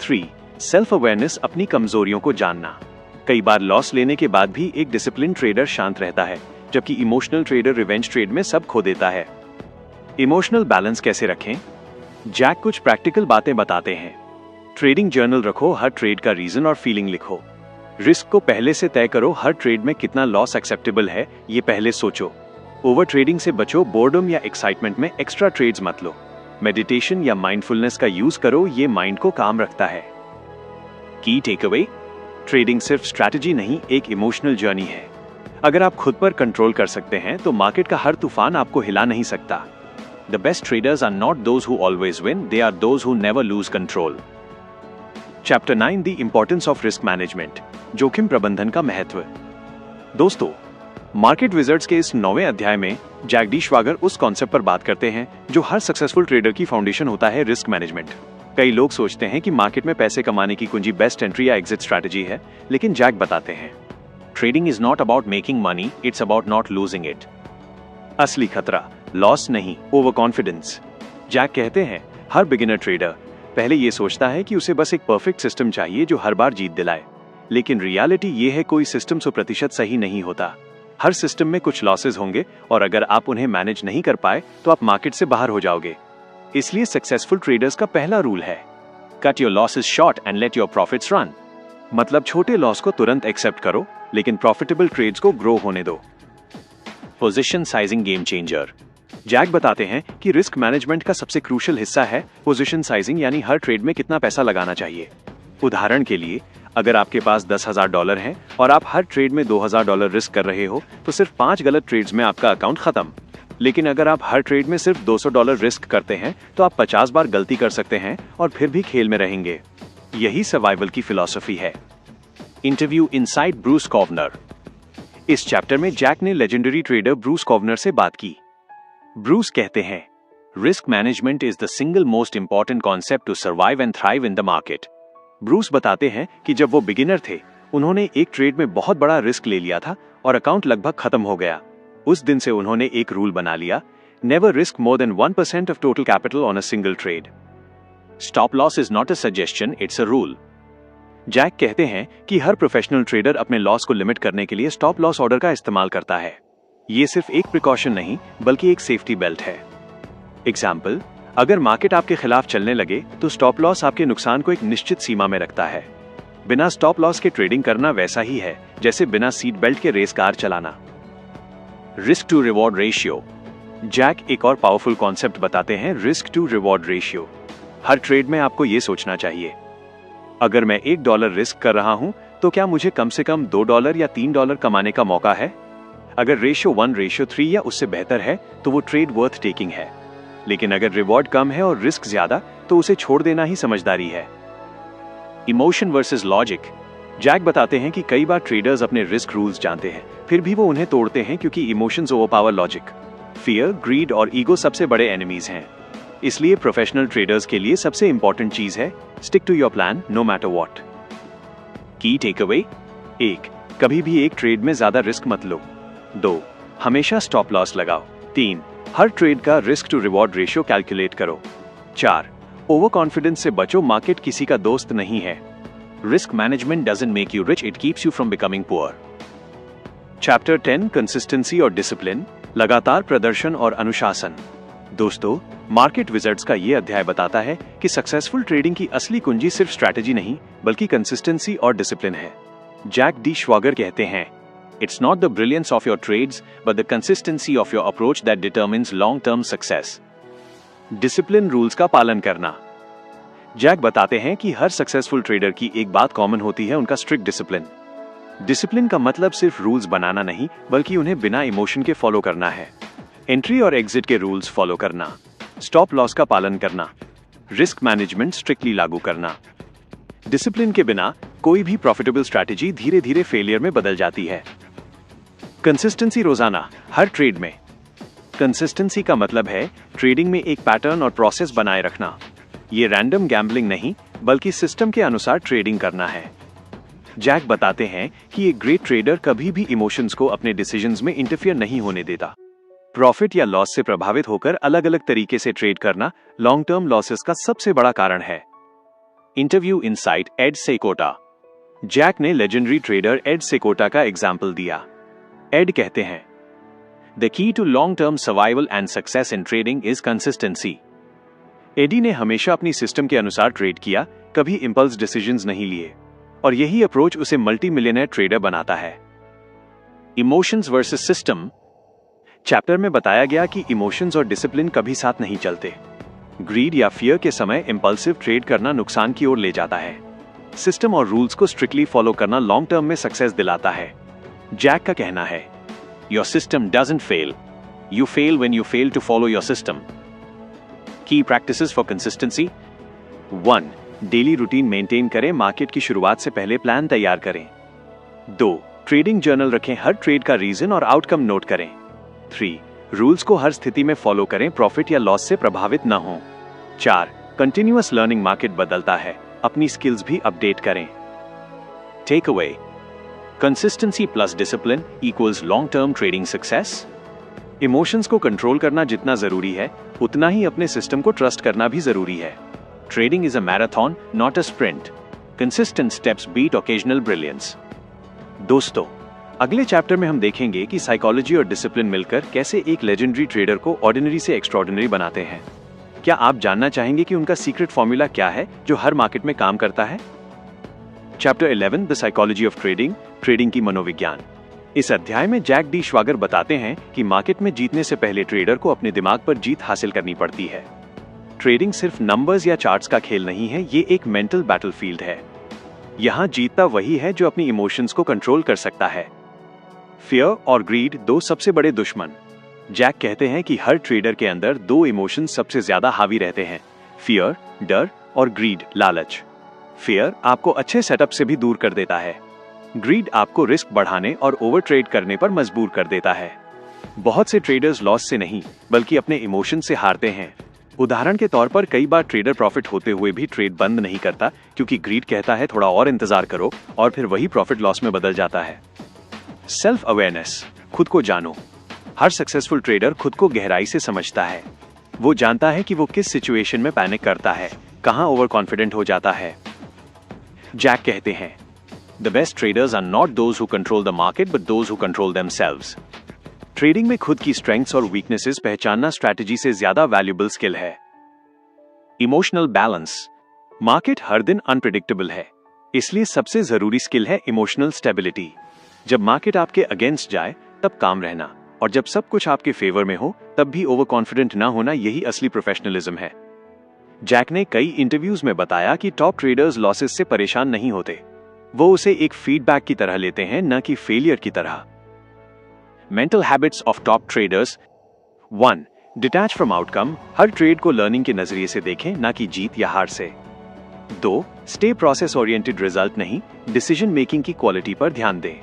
3. सेल्फ अवेयरनेस, अपनी कमजोरियों को जानना। कई बार लॉस लेने के बाद भी एक डिसिप्लिन ट्रेडर शांत रहता है, जबकि इमोशनल ट्रेडर रिवेंज ट्रेड में सब खो देता है। इमोशनल बैलेंस कैसे रखें? जैक कुछ प्रैक्टिकल बातें बताते हैं। ट्रेडिंग जर्नल रखो, हर ट्रेड का रीजन और फीलिंग लिखो। रिस्क को पहले से तय करो, हर ट्रेड में कितना लॉस एक्सेप्टेबल है ये पहले सोचो। ओवर ट्रेडिंग से बचो, बोर्डम या एक्साइटमेंट में एक्स्ट्रा ट्रेड्स मत लो। मेडिटेशन या माइंडफुलनेस का यूज करो, ये माइंड को काम रखता है। की टेकअवे, ट्रेडिंग सिर्फ स्ट्रैटेजी नहीं, एक इमोशनल जर्नी है। अगर आप खुद पर कंट्रोल कर सकते हैं तो मार्केट का हर तूफान आपको हिला नहीं सकता। The best traders are not those who always win, they are those who never lose control. Chapter 9, the importance of risk management, जोखिम प्रबंधन का महत्व। दोस्तों, मार्केट विजर्ड्स के इस 9वें अध्याय में जैक डी श्वागर उस कॉन्सेप्ट पर बात करते हैं जो हर सक्सेसफुल ट्रेडर की फाउंडेशन होता है, रिस्क मैनेजमेंट। कई लोग सोचते हैं कि मार्केट में पैसे कमाने की कुंजी बेस्ट एंट्री या एग्जिट स्ट्रैटेजी है, लेकिन जैक बताते हैं, trading is not about making money, it's about not losing it. असली खतरा लॉस नहीं, ओवर कॉन्फिडेंस। जैक कहते हैं, हर बिगिनर ट्रेडर पहले ये सोचता है कि उसे बस एक परफेक्ट सिस्टम चाहिए जो हर बार जीत दिलाए, लेकिन रियलिटी ये है, कोई सिस्टम 100% सही नहीं होता। हर सिस्टम में कुछ लॉसेस होंगे और अगर आप उन्हें मैनेज नहीं कर पाए तो आप मार्केट से बाहर हो जाओगे। इसलिए सक्सेसफुल ट्रेडर्स का पहला रूल है, cut your losses short and let your profits run. मतलब छोटे लॉस को तुरंत एक्सेप्ट करो, लेकिन प्रॉफिटेबल ट्रेड्स को ग्रो होने दो। Position sizing game changer. Jack बताते हैं कि रिस्क मैनेजमेंट का सबसे क्रूशियल हिस्सा है पोजीशन साइजिंग, यानी हर ट्रेड में कितना पैसा लगाना चाहिए। उदाहरण के लिए, अगर आपके पास $10,000 हैं और आप हर ट्रेड में $2,000 रिस्क कर रहे हो तो सिर्फ 5 गलत ट्रेड्स में आपका अकाउंट खत्म। लेकिन अगर आप हर ट्रेड में सिर्फ $200 रिस्क करते हैं तो आप 50 बार गलती कर सकते हैं और फिर भी खेल में रहेंगे। यही सर्वाइवल की फिलॉसफी है। Interview inside Bruce Kovner. इस चैप्टर में जैक ने लेजेंडरी ट्रेडर ब्रूस कॉवनर से बात की। ब्रूस कहते हैं, risk management is the single most important concept to survive and thrive in the market. Bruce बताते हैं कि जब वो बिगिनर थे, उन्होंने एक ट्रेड में बहुत बड़ा रिस्क ले लिया था और अकाउंट लगभग खत्म हो गया। उस दिन से उन्होंने एक रूल बना लिया, never risk more than 1% of total capital on a single trade. Stop loss is not a suggestion, it's a rule. Jack कहते हैं कि हर प्रोफेशनल ट्रेडर अपने लॉस को लिमिट करने के लिए स्टॉप लॉस ऑर्डर का इस्तेमाल करता है। ये सिर्फ एक प्रिकॉशन नहीं, बल्कि एक सेफ्टी बेल्ट है। एग्जाम्पल, अगर मार्केट आपके खिलाफ चलने लगे तो स्टॉप लॉस आपके नुकसान को एक निश्चित सीमा में रखता है। बिना स्टॉप लॉस के ट्रेडिंग करना वैसा ही है जैसे बिना सीट बेल्ट के रेस कार चलाना। Risk to reward ratio. Jack एक और पावरफुल कॉन्सेप्ट बताते हैं, रिस्क टू रिवॉर्ड रेशियो। हर ट्रेड में आपको यह सोचना चाहिए, अगर मैं $1 रिस्क कर रहा हूं तो क्या मुझे कम से कम $2 या $3 कमाने का मौका है। अगर रेशियो 1:3 या उससे बेहतर है तो वो ट्रेड वर्थ टेकिंग है, लेकिन अगर रिवॉर्ड कम है और रिस्क ज्यादा तो उसे छोड़ देना ही समझदारी है। Emotion versus logic. जैक बताते हैं कि कई बार ट्रेडर्स अपने रिस्क रूल्स जानते हैं, फिर भी वो उन्हें तोड़ते हैं क्योंकि emotions overpower logic. Fear, greed और ईगो सबसे बड़े एनिमीज हैं। इसलिए प्रोफेशनल ट्रेडर्स के लिए सबसे इंपॉर्टेंट चीज है, stick to your plan no matter what. Key takeaway. 1. कभी भी एक ट्रेड में ज्यादा रिस्क मत लो। 2. हमेशा स्टॉप लॉस लगाओ। 3. हर ट्रेड का risk to reward ratio calculate करो। 4. ओवर कॉन्फिडेंस से बचो, मार्केट किसी का दोस्त नहीं है। Risk management doesn't make you rich, it keeps you from becoming poor. Chapter 10 Consistency और Discipline, लगातार प्रदर्शन और अनुशासन। दोस्तों, मार्केट विजर्ड्स का ये अध्याय बताता है कि सक्सेसफुल ट्रेडिंग की असली कुंजी सिर्फ स्ट्रैटेजी नहीं बल्कि कंसिस्टेंसी और डिसिप्लिन है। जैक डी श्वागर कहते हैं, It's not the brilliance of your trades, but the consistency of your approach that determines long-term success. Discipline rules का पालन करना। जैक बताते हैं कि हर सक्सेसफुल ट्रेडर की एक बात कॉमन होती है, उनका स्ट्रिक्ट डिसिप्लिन। डिसिप्लिन का मतलब सिर्फ रूल्स बनाना नहीं बल्कि उन्हें बिना इमोशन के फॉलो करना है। एंट्री और एग्जिट के रूल्स फॉलो करना, स्टॉप लॉस का पालन करना, रिस्क मैनेजमेंट स्ट्रिक्टली लागू करना। डिसिप्लिन के बिना कोई भी प्रॉफिटेबल स्ट्रैटेजी धीरे धीरे फेलियर में बदल जाती है। कंसिस्टेंसी रोजाना हर ट्रेड में। कंसिस्टेंसी का मतलब है ट्रेडिंग में एक पैटर्न और प्रोसेस बनाए रखना। ये रैंडम गैम्बलिंग नहीं बल्कि सिस्टम के अनुसार ट्रेडिंग करना है। जैक बताते हैं कि एक ग्रेट ट्रेडर कभी भी इमोशंस को अपने डिसीजंस में इंटरफियर नहीं होने देता। प्रॉफिट या लॉस से प्रभावित होकर अलग अलग तरीके से ट्रेड करना लॉन्ग टर्म लॉसेस का सबसे बड़ा कारण है। Interview insight Ed Seykota. Jack ने लेजेंडरी ट्रेडर एड सेकोटा का एग्जाम्पल दिया। एड कहते हैं, the key to long term survival and success in trading is consistency. Eddie ने हमेशा अपनी सिस्टम के अनुसार ट्रेड किया, कभी इंपल्स डिसीजंस नहीं लिए, और यही अप्रोच उसे मल्टी मिलियनर ट्रेडर बनाता है। Emotions versus system. चैप्टर में बताया गया कि इमोशंस और डिसिप्लिन कभी साथ नहीं चलते। ग्रीड या फियर के समय इंपल्सिव ट्रेड करना नुकसान की ओर ले जाता है। सिस्टम और रूल्स को स्ट्रिक्टली फॉलो करना लॉन्ग टर्म में सक्सेस दिलाता है। जैक का कहना है, your system doesn't fail, you fail when you fail to follow your system. Key practices for consistency. 1. Daily routine maintain करें, मार्केट की शुरुआत से पहले प्लान तैयार करें। 2. ट्रेडिंग जर्नल रखें, हर ट्रेड का रीजन और आउटकम नोट करें। 3. रूल्स को हर स्थिति में फॉलो करें, प्रॉफिट या लॉस से प्रभावित न हो। 4. कंटिन्यूअस लर्निंग, मार्केट बदलता है, अपनी स्किल्स भी अपडेट करें। Takeaway, consistency plus discipline equals long term trading success. Emotions को कंट्रोल करना जितना जरूरी है उतना ही अपने सिस्टम को ट्रस्ट करना भी जरूरी है। Trading is a marathon, not a sprint. Consistent steps beat occasional brilliance. दोस्तों, अगले चैप्टर में हम देखेंगे कि साइकोलॉजी और डिसिप्लिन मिलकर कैसे एक लेजेंडरी ट्रेडर को ऑर्डिनरी से एक्स्ट्राऑर्डिनरी बनाते हैं। क्या आप जानना चाहेंगे कि उनका सीक्रेट फॉर्मूला क्या है जो हर मार्केट में काम करता है? Chapter 11 the psychology of trading, trading की मनोविज्ञान। इस अध्याय में जैक डी श्वागर बताते हैं कि मार्केट में जीतने से पहले ट्रेडर को अपने दिमाग पर जीत हासिल करनी पड़ती है। ट्रेडिंग सिर्फ नंबर्स या चार्ट्स का खेल नहीं है, ये एक मेंटल बैटलफील्ड है। यहाँ जीतता वही है जो अपनी इमोशंस को कंट्रोल कर सकता है। फियर और ग्रीड दो सबसे बड़े दुश्मन। जैक कहते हैं कि हर ट्रेडर के अंदर दो इमोशंस सबसे ज्यादा हावी रहते हैं, फियर डर और ग्रीड लालच। फियर आपको अच्छे सेटअप से भी दूर कर देता है, ग्रीड आपको रिस्क बढ़ाने और ओवर ट्रेड करने पर मजबूर कर देता है। बहुत से ट्रेडर्स लॉस से नहीं बल्कि अपने इमोशन से हारते हैं। उदाहरण के तौर पर कई बार ट्रेडर प्रॉफिट होते हुए भी ट्रेड बंद नहीं करता क्योंकि ग्रीड कहता है थोड़ा और इंतजार करो, और फिर वही प्रॉफिट लॉस में बदल जाता है। सेल्फ अवेयरनेस, खुद को जानो। हर सक्सेसफुल ट्रेडर खुद को गहराई से समझता है। वो जानता है कि वो किस सिचुएशन में पैनिक करता है, कहां ओवर कॉन्फिडेंट हो जाता है। जैक कहते हैं, the best traders are not those who control the market but those who control themselves. Trading में खुद की स्ट्रेंथ्स और वीकनेसेस पहचानना स्ट्रैटेजी से ज्यादा वैल्यूएबल स्किल है। इमोशनल बैलेंस, मार्केट हर दिन अनप्रेडिक्टेबल है, इसलिए सबसे जरूरी स्किल है इमोशनल स्टेबिलिटी। जब मार्केट आपके अगेंस्ट जाए तब काम रहना, और जब सब कुछ आपके फेवर में हो तब भी ओवर कॉन्फिडेंट ना होना, यही असली प्रोफेशनलिज्म है। जैक ने कई इंटरव्यूज में बताया कि टॉप ट्रेडर्स लॉसेस से परेशान नहीं होते, वो उसे एक फीडबैक की तरह लेते हैं, न कि फेलियर की तरह। Mental habits of top traders. 1. Detach from outcome, her trade को लर्निंग के नजरिए से देखें, ना कि जीत या हार से। 2. स्टे प्रोसेस ओरिएंटेड, रिजल्ट नहीं, डिसीजन मेकिंग की क्वालिटी पर ध्यान दें।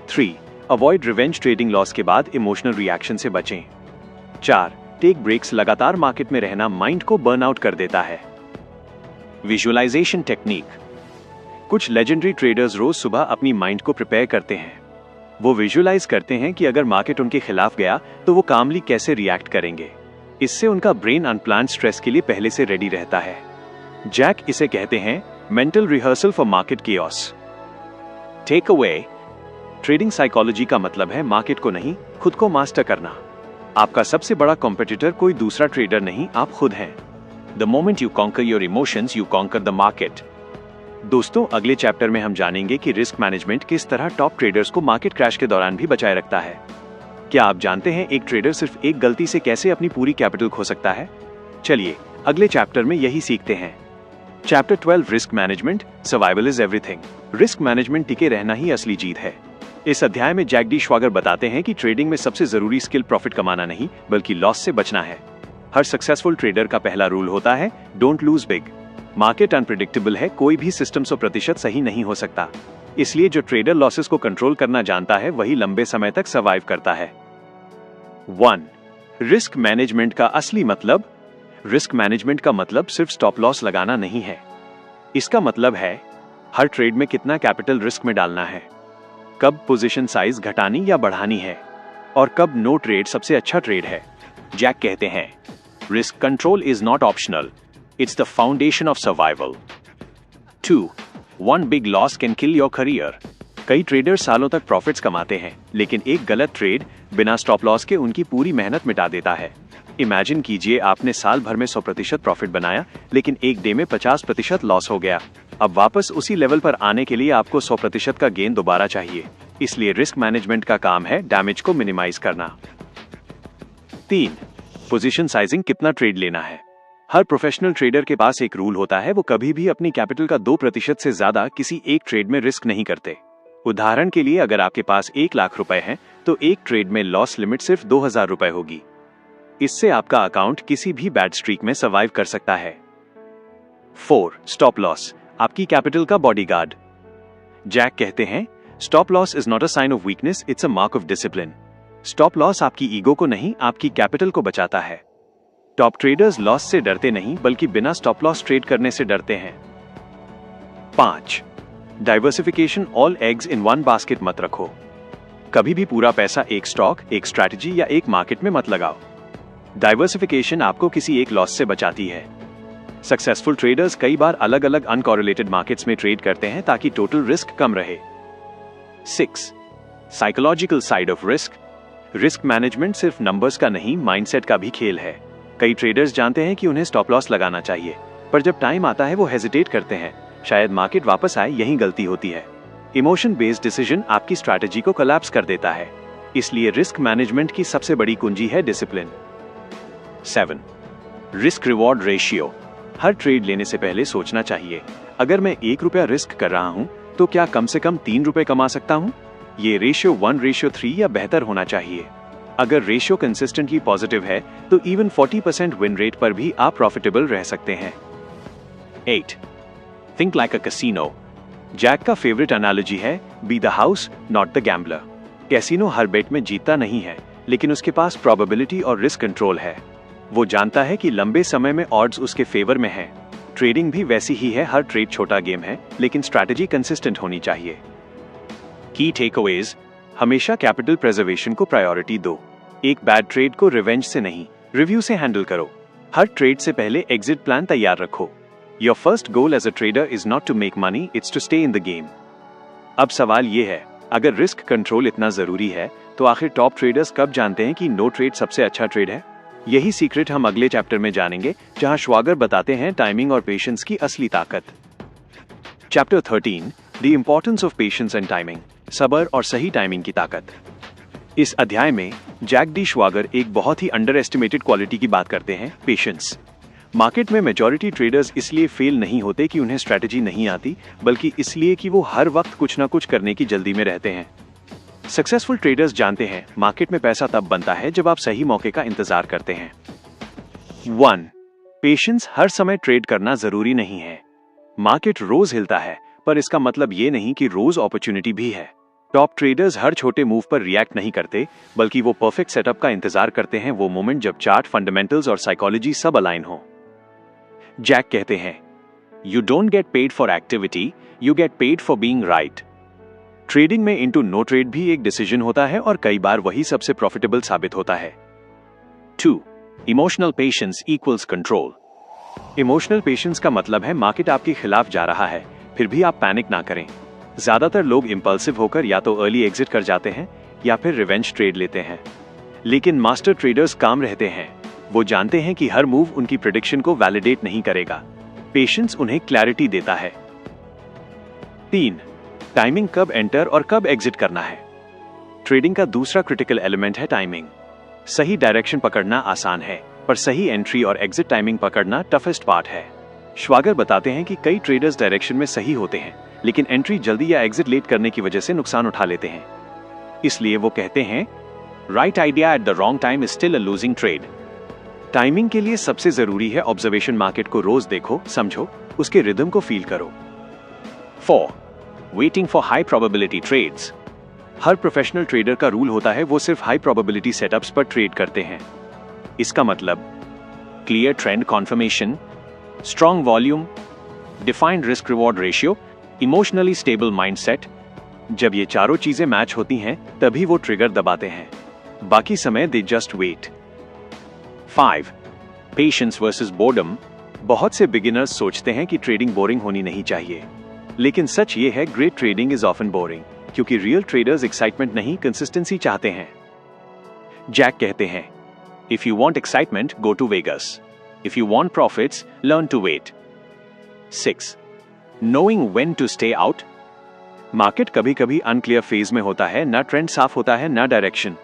3. अवॉइड रिवेंज ट्रेडिंग, लॉस के बाद इमोशनल रिएक्शन से बचें। 4. टेक ब्रेक्स, लगातार मार्केट में रहना माइंड को बर्नआउट कर देता है। विजुअलाइजेशन टेक्निक, कुछ लेजेंडरी ट्रेडर्स रोज सुबह अपनी माइंड को प्रिपेयर करते हैं। वो विजुअलाइज करते हैं कि अगर मार्केट उनके खिलाफ गया तो वो कामली कैसे रिएक्ट करेंगे। इससे उनका ब्रेन अनप्लान्ड स्ट्रेस के लिए पहले से रेडी रहता है। जैक इसे कहते हैं mental rehearsal for market chaos. Takeaway, trading psychology का मतलब है मार्केट को नहीं, खुद को मास्टर करना। आपका सबसे बड़ा कॉम्पिटिटर कोई दूसरा ट्रेडर नहीं, आप खुद हैं। The moment you conquer your emotions, you conquer the market. दोस्तों, अगले चैप्टर में हम जानेंगे कि रिस्क मैनेजमेंट किस तरह टॉप ट्रेडर्स को मार्केट क्रैश के दौरान भी बचाए रखता है। क्या आप जानते हैं एक ट्रेडर सिर्फ एक गलती से कैसे अपनी पूरी कैपिटल खो सकता है? चलिए अगले चैप्टर में यही सीखते हैं। Chapter 12, risk management, survival is everything. Risk management टिके रहना ही असली जीत है। इस अध्याय में जैक डी श्वागर बताते हैं कि ट्रेडिंग में सबसे जरूरी स्किल प्रॉफिट कमाना नहीं, बल्कि लॉस से बचना है। हर सक्सेसफुल ट्रेडर का पहला रूल होता है, don't lose big. Market unpredictable है, कोई भी सिस्टम 100% सही नहीं हो सकता। इसलिए जो ट्रेडर लॉसेस को कंट्रोल करना जानता है वही लंबे समय तक सर्वाइव करता है। 1. रिस्क मैनेजमेंट का असली मतलब। रिस्क मैनेजमेंट का मतलब सिर्फ स्टॉप लॉस लगाना नहीं है। इसका मतलब है हर ट्रेड में कितना कैपिटल रिस्क में डालना है, कब पोजीशन साइज घटानी या बढ़ानी है, और कब नो ट्रेड सबसे अच्छा ट्रेड है। जैक कहते हैं, risk control is not optional, it's the foundation of survival. 2. One big loss can kill your career. कई ट्रेडर्स सालों तक प्रॉफिट्स कमाते हैं, लेकिन एक गलत ट्रेड बिना स्टॉप लॉस के उनकी पूरी मेहनत मिटा देता है। इमेजिन कीजिए आपने साल भर में 100% प्रॉफिट बनाया, लेकिन एक डे में 50% लॉस हो गया। अब वापस उसी लेवल पर आने के लिए आपको 100% का गेन दोबारा चाहिए। इसलिए रिस्क मैनेजमेंट का काम है डैमेज को मिनिमाइज करना। 3. पोजीशन साइजिंग, कितना ट्रेड लेना है। हर प्रोफेशनल ट्रेडर के पास एक रूल होता है, वो कभी भी अपनी कैपिटल का 2% से ज्यादा किसी एक ट्रेड में रिस्क नहीं करते। उदाहरण के लिए, अगर आपके पास 1 लाख रुपए हैं, तो एक ट्रेड में लॉस लिमिट सिर्फ 2000 रुपए होगी। इससे आपका अकाउंट किसी भी बैड स्ट्रीक में सर्वाइव कर सकता है। 4. स्टॉप लॉस, आपकी कैपिटल का बॉडीगार्ड। जैक कहते हैं, stop loss is not a sign of weakness, it's a mark of discipline. Stop loss आपकी ईगो को नहीं, आपकी कैपिटल को बचाता है। टॉप ट्रेडर्स लॉस से डरते नहीं, बल्कि बिना स्टॉप लॉस ट्रेड करने से डरते हैं। 5. Diversification, all eggs in one basket मत रखो। कभी भी पूरा पैसा एक स्टॉक, एक स्ट्रैटेजी या एक मार्केट में मत लगाओ। डाइवर्सिफिकेशन आपको किसी एक लॉस से बचाती है। सक्सेसफुल ट्रेडर्स कई बार अलग अलग अनकॉरेलेटेड मार्केट्स में ट्रेड करते हैं ताकि टोटल रिस्क कम रहे। 6. Psychological side of risk. Risk management सिर्फ नंबर्स का नहीं, माइंडसेट का भी खेल है। कई ट्रेडर्स जानते हैं कि उन्हें स्टॉप लॉस लगाना चाहिए, पर जब टाइम आता है वो हेजिटेट करते हैं। शायद मार्केट वापस आए, यही गलती होती है। इमोशन बेस्ड डिसीजन आपकी स्ट्रैटेजी को कोलैप्स कर देता है। इसलिए रिस्क मैनेजमेंट की सबसे बड़ी कुंजी है डिसिप्लिन। 7. Risk reward ratio. हर ट्रेड लेने से पहले सोचना चाहिए, अगर मैं 1 रुपया रिस्क कर रहा हूं, तो क्या कम से कम 3 रुपए कमा सकता हूं? ये रेशियो 1:3 या बेहतर होना चाहिए। अगर रेशियो कंसिस्टेंटली पॉजिटिव है, तो इवन 40% विन रेट पर भी आप प्रॉफिटेबल रह सकते हैं। 8. Think like a casino. Jack का फेवरेट एनालॉजी है, be the house not the gambler. Casino हर बेट में जीतता नहीं है, लेकिन उसके पास प्रोबेबिलिटी और रिस्क कंट्रोल है। वो जानता है कि लंबे समय में ऑड्स उसके फेवर में हैं। ट्रेडिंग भी वैसी ही है, हर ट्रेड छोटा गेम है, लेकिन स्ट्रैटेजी कंसिस्टेंट होनी चाहिए। की टेकअवेज, हमेशा कैपिटल प्रिजर्वेशन को प्रायोरिटी दो। एक बैड ट्रेड को रिवेंज से नहीं, रिव्यू से हैंडल करो। हर ट्रेड से पहले एग्जिट प्लान तैयार रखो। Your first goal as a trader is not to make money, it's to stay in the game. अब सवाल ये है, अगर रिस्क कंट्रोल इतना जरूरी है, तो आखिर टॉप ट्रेडर्स कब जानते हैं कि नो ट्रेड सबसे अच्छा ट्रेड है? यही सीक्रेट हम अगले चैप्टर में जानेंगे, जहां श्वागर बताते हैं टाइमिंग और पेशेंस की असली ताकत। Chapter 13, the importance of patience and timing, सब्र और सही टाइमिंग की ताकत। इस अध्याय में जैक डी श्वागर एक बहुत ही अंडर एस्टिमेटेड क्वालिटी की बात करते हैं, पेशेंस। मार्केट में मेजॉरिटी ट्रेडर्स इसलिए फेल नहीं होते कि उन्हें स्ट्रैटेजी नहीं आती, बल्कि इसलिए कि वो हर वक्त कुछ ना कुछ करने की जल्दी में रहते हैं। सक्सेसफुल ट्रेडर्स जानते हैं, मार्केट में पैसा तब बनता है जब आप सही मौके का इंतजार करते हैं। 1. पेशेंस, हर समय ट्रेड करना जरूरी नहीं है। मार्केट रोज हिलता है, पर इसका मतलब ये नहीं कि रोज अपॉर्चुनिटी भी है। टॉप ट्रेडर्स हर छोटे मूव पर रिएक्ट नहीं करते, बल्कि वो परफेक्ट सेटअप का इंतजार करते हैं, वो मोमेंट जब चार्ट, फंडामेंटल्स और साइकोलॉजी सब अलाइन हो। जैक कहते हैं, you don't get paid for activity, you get paid for being right. Trading में इनटू नो ट्रेड भी एक डिसीजन होता है, और कई बार वही सबसे प्रॉफिटेबल साबित होता है। 2. Emotional patience equals control. Emotional patience का मतलब है मार्केट आपके खिलाफ जा रहा है, फिर भी आप पैनिक ना करें। ज्यादातर लोग इंपल्सिव होकर या तो अर्ली एग्जिट कर जाते हैं या फिर रिवेंज ट्रेड लेते हैं। लेकिन मास्टर ट्रेडर्स काम रहते हैं। वो जानते हैं कि हर मूव उनकी प्रेडिक्शन को वैलिडेट नहीं करेगा। पेशेंस उन्हें क्लैरिटी देता है। 3. टाइमिंग कब एंटर और कब एग्जिट करना है। ट्रेडिंग का दूसरा क्रिटिकल एलिमेंट है टाइमिंग। सही डायरेक्शन पकड़ना आसान है, पर सही एंट्री और एग्जिट टाइमिंग पकड़ना टफेस्ट पार्ट है। श्वागर बताते हैं कि कई ट्रेडर्स डायरेक्शन में सही होते हैं, लेकिन एंट्री जल्दी या एग्जिट लेट करने की वजह से नुकसान उठा लेते हैं। इसलिए वो कहते हैं, right idea at the wrong time is still a losing trade. Timing के लिए सबसे जरूरी है ऑब्जर्वेशन। मार्केट को रोज देखो, समझो, उसके रिदम को फील करो। 4. Waiting for high probability trades. हर प्रोफेशनल ट्रेडर का रूल होता है वो सिर्फ हाई प्रोबेबिलिटी सेटअप्स पर ट्रेड करते हैं। इसका मतलब clear trend confirmation, strong volume, defined risk reward ratio, emotionally stable mindset. जब ये चारों चीजें मैच होती हैं तभी वो ट्रिगर दबाते हैं, बाकी समय they just wait. 5. Patience versus boredom. बहुत से बिगिनर्स सोचते हैं कि ट्रेडिंग बोरिंग होनी नहीं चाहिए, लेकिन सच ये है great trading is often boring, क्योंकि रियल ट्रेडर्स एक्साइटमेंट नहीं कंसिस्टेंसी चाहते हैं। जैक कहते हैं, if you want excitement go to Vegas, if you want profits learn to wait. 6. Knowing when to stay out. Market कभी कभी अनक्लियर फेज में होता है, ना ट्रेंड साफ होता है, ना डायरेक्शन।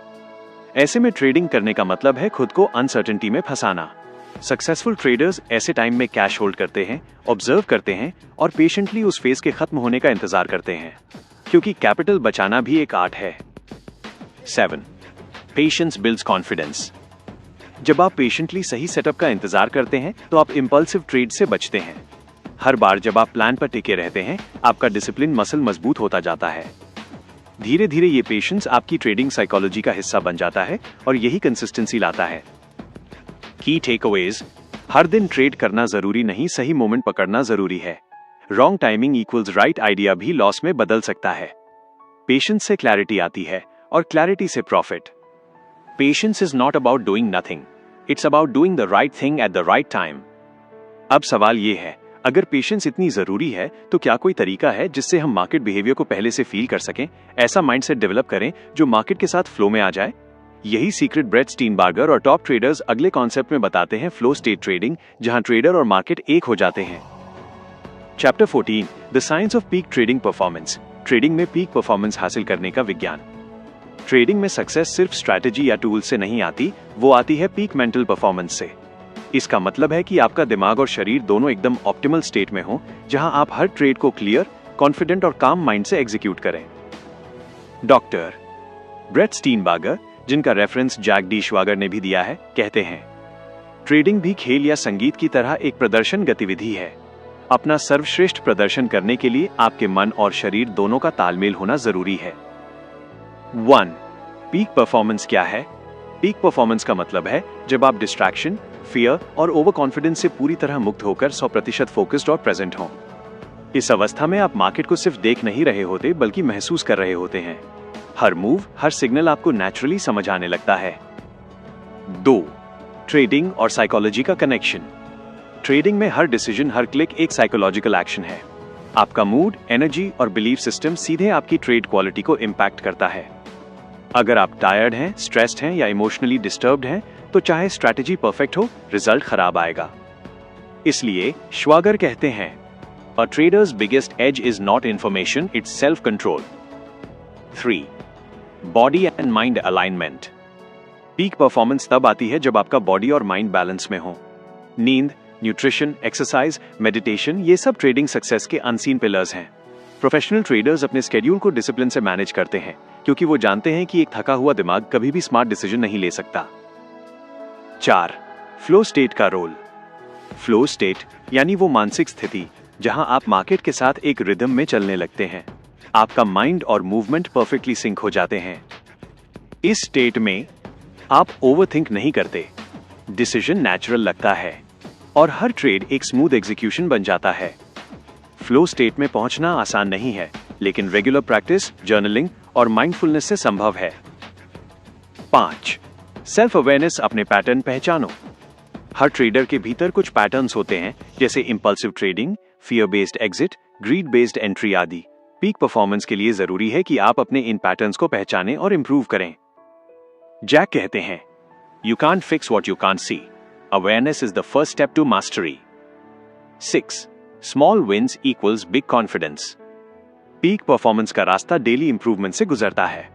ऐसे में ट्रेडिंग करने का मतलब है खुद को अनसर्टेनिटी में फंसाना। सक्सेसफुल ट्रेडर्स ऐसे टाइम में कैश होल्ड करते हैं, ऑब्जर्व करते हैं और पेशेंटली उस फेज के खत्म होने का इंतजार करते हैं, क्योंकि कैपिटल बचाना भी एक आर्ट है। 7. Patience builds confidence. जब आप पेशेंटली सही सेटअप का इंतजार करते हैं तो आप इंपल्सिव ट्रेड से बचते हैं। हर बार जब आप प्लान पर टिके रहते हैं, आपका डिसिप्लिन मसल मजबूत होता जाता है। धीरे धीरे ये पेशेंस आपकी ट्रेडिंग साइकोलॉजी का हिस्सा बन जाता है और यही कंसिस्टेंसी लाता है। Key takeaways. हर दिन ट्रेड करना जरूरी नहीं, सही मोमेंट पकड़ना जरूरी है। Wrong timing equals right idea भी लॉस में बदल सकता है। पेशेंस से क्लैरिटी आती है और क्लैरिटी से profit. Patience is not about doing nothing, it's about doing the right thing at the right time. अब सवाल ये है, अगर पेशेंस इतनी जरूरी है तो क्या कोई तरीका है जिससे हम मार्केट बिहेवियर को पहले से फील कर सकें, ऐसा माइंडसेट डेवलप करें जो मार्केट के साथ फ्लो में आ जाए? यही सीक्रेट ब्रेट स्टीनबार्गर और टॉप ट्रेडर्स अगले कॉन्सेप्ट में बताते हैं, फ्लो स्टेट ट्रेडिंग, जहां ट्रेडर और मार्केट एक हो जाते हैं। Chapter 14, the science off peak trading performance. Trading में पीक परफॉर्मेंस हासिल करने का विज्ञान। ट्रेडिंग में सक्सेस सिर्फ स्ट्रैटेजी या टूल से नहीं आती, वो आती है पीक मेंटल परफॉर्मेंस से। इसका मतलब है कि आपका दिमाग और शरीर दोनों एकदम ऑप्टिमल स्टेट में हो, जहां आप हर ट्रेड को क्लियर, कॉन्फिडेंट और काम माइंड से एग्जीक्यूट करें। डॉक्टर ब्रेट स्टीनबार्गर, जिनका रेफरेंस जैक डी श्वागर ने भी दिया है, कहते हैं, ट्रेडिंग भी खेल या संगीत की तरह एक प्रदर्शन गतिविधि है। अपना सर्वश्रेष्ठ प्रदर्शन करने के लिए आपके मन और शरीर दोनों का तालमेल होना जरूरी है। 1. पीक परफॉर्मेंस क्या है? पीक परफॉर्मेंस का मतलब है जब आप डिस्ट्रैक्शन, फियर और ओवर कॉन्फिडेंस से पूरी तरह मुक्त होकर 100% फोकस्ड और प्रेजेंट हों। इस अवस्था में आप मार्केट को सिर्फ देख नहीं रहे होते, बल्कि महसूस कर रहे होते हैं। हर मूव, हर सिग्नल आपको नेचुरली समझ आने लगता है। 2. ट्रेडिंग और साइकोलॉजी का कनेक्शन। ट्रेडिंग में हर डिसीजन, हर क्लिक एक साइकोलॉजिकल एक्शन है। आपका मूड, एनर्जी और बिलीफ सिस्टम सीधे आपकी ट्रेड क्वालिटी को इम्पैक्ट करता है। अगर आप टायर्ड हैं, स्ट्रेस्ड हैं या इमोशनली डिस्टर्ब्ड हैं, तो चाहे स्ट्रैटेजी परफेक्ट हो, रिजल्ट खराब आएगा। इसलिए श्वागर कहते हैं, a trader's biggest edge is not information, it's self control. 3. Body and mind alignment. Peak performance तब आती है जब आपका बॉडी और माइंड बैलेंस में हो। नींद, न्यूट्रिशन, एक्सरसाइज, मेडिटेशन, ये सब ट्रेडिंग सक्सेस के अनसीन पिलर्स हैं। प्रोफेशनल ट्रेडर्स अपने स्केड्यूल को डिसिप्लिन से मैनेज करते हैं, क्योंकि वो जानते हैं कि एक थका हुआ दिमाग कभी भी स्मार्ट डिसीजन नहीं ले सकता। 4. फ्लो स्टेट का रोल। फ्लो स्टेट यानी वो मानसिक स्थिति जहां आप मार्केट के साथ एक रिदम में चलने लगते हैं। आपका माइंड और मूवमेंट परफेक्टली सिंक हो जाते हैं। इस स्टेट में आप ओवरथिंक नहीं करते, डिसीजन नेचुरल लगता है और हर ट्रेड एक स्मूथ एग्जीक्यूशन बन जाता है। फ्लो स्टेट में पहुंचना आसान नहीं है, लेकिन रेगुलर प्रैक्टिस, जर्नलिंग और माइंडफुलनेस से संभव है। 5. सेल्फ अवेयरनेस, अपने पैटर्न पहचानो। हर ट्रेडर के भीतर कुछ पैटर्न्स होते हैं, जैसे impulsive trading, fear based exit, greed based entry आदि। पीक परफॉर्मेंस के लिए जरूरी है कि आप अपने इन पैटर्न्स को पहचानें और इंप्रूव करें। जैक कहते हैं, you can't fix what you can't see, awareness is the first step to mastery. 6. Small wins equals big confidence. Peak performance का रास्ता डेली इंप्रूवमेंट से गुजरता है।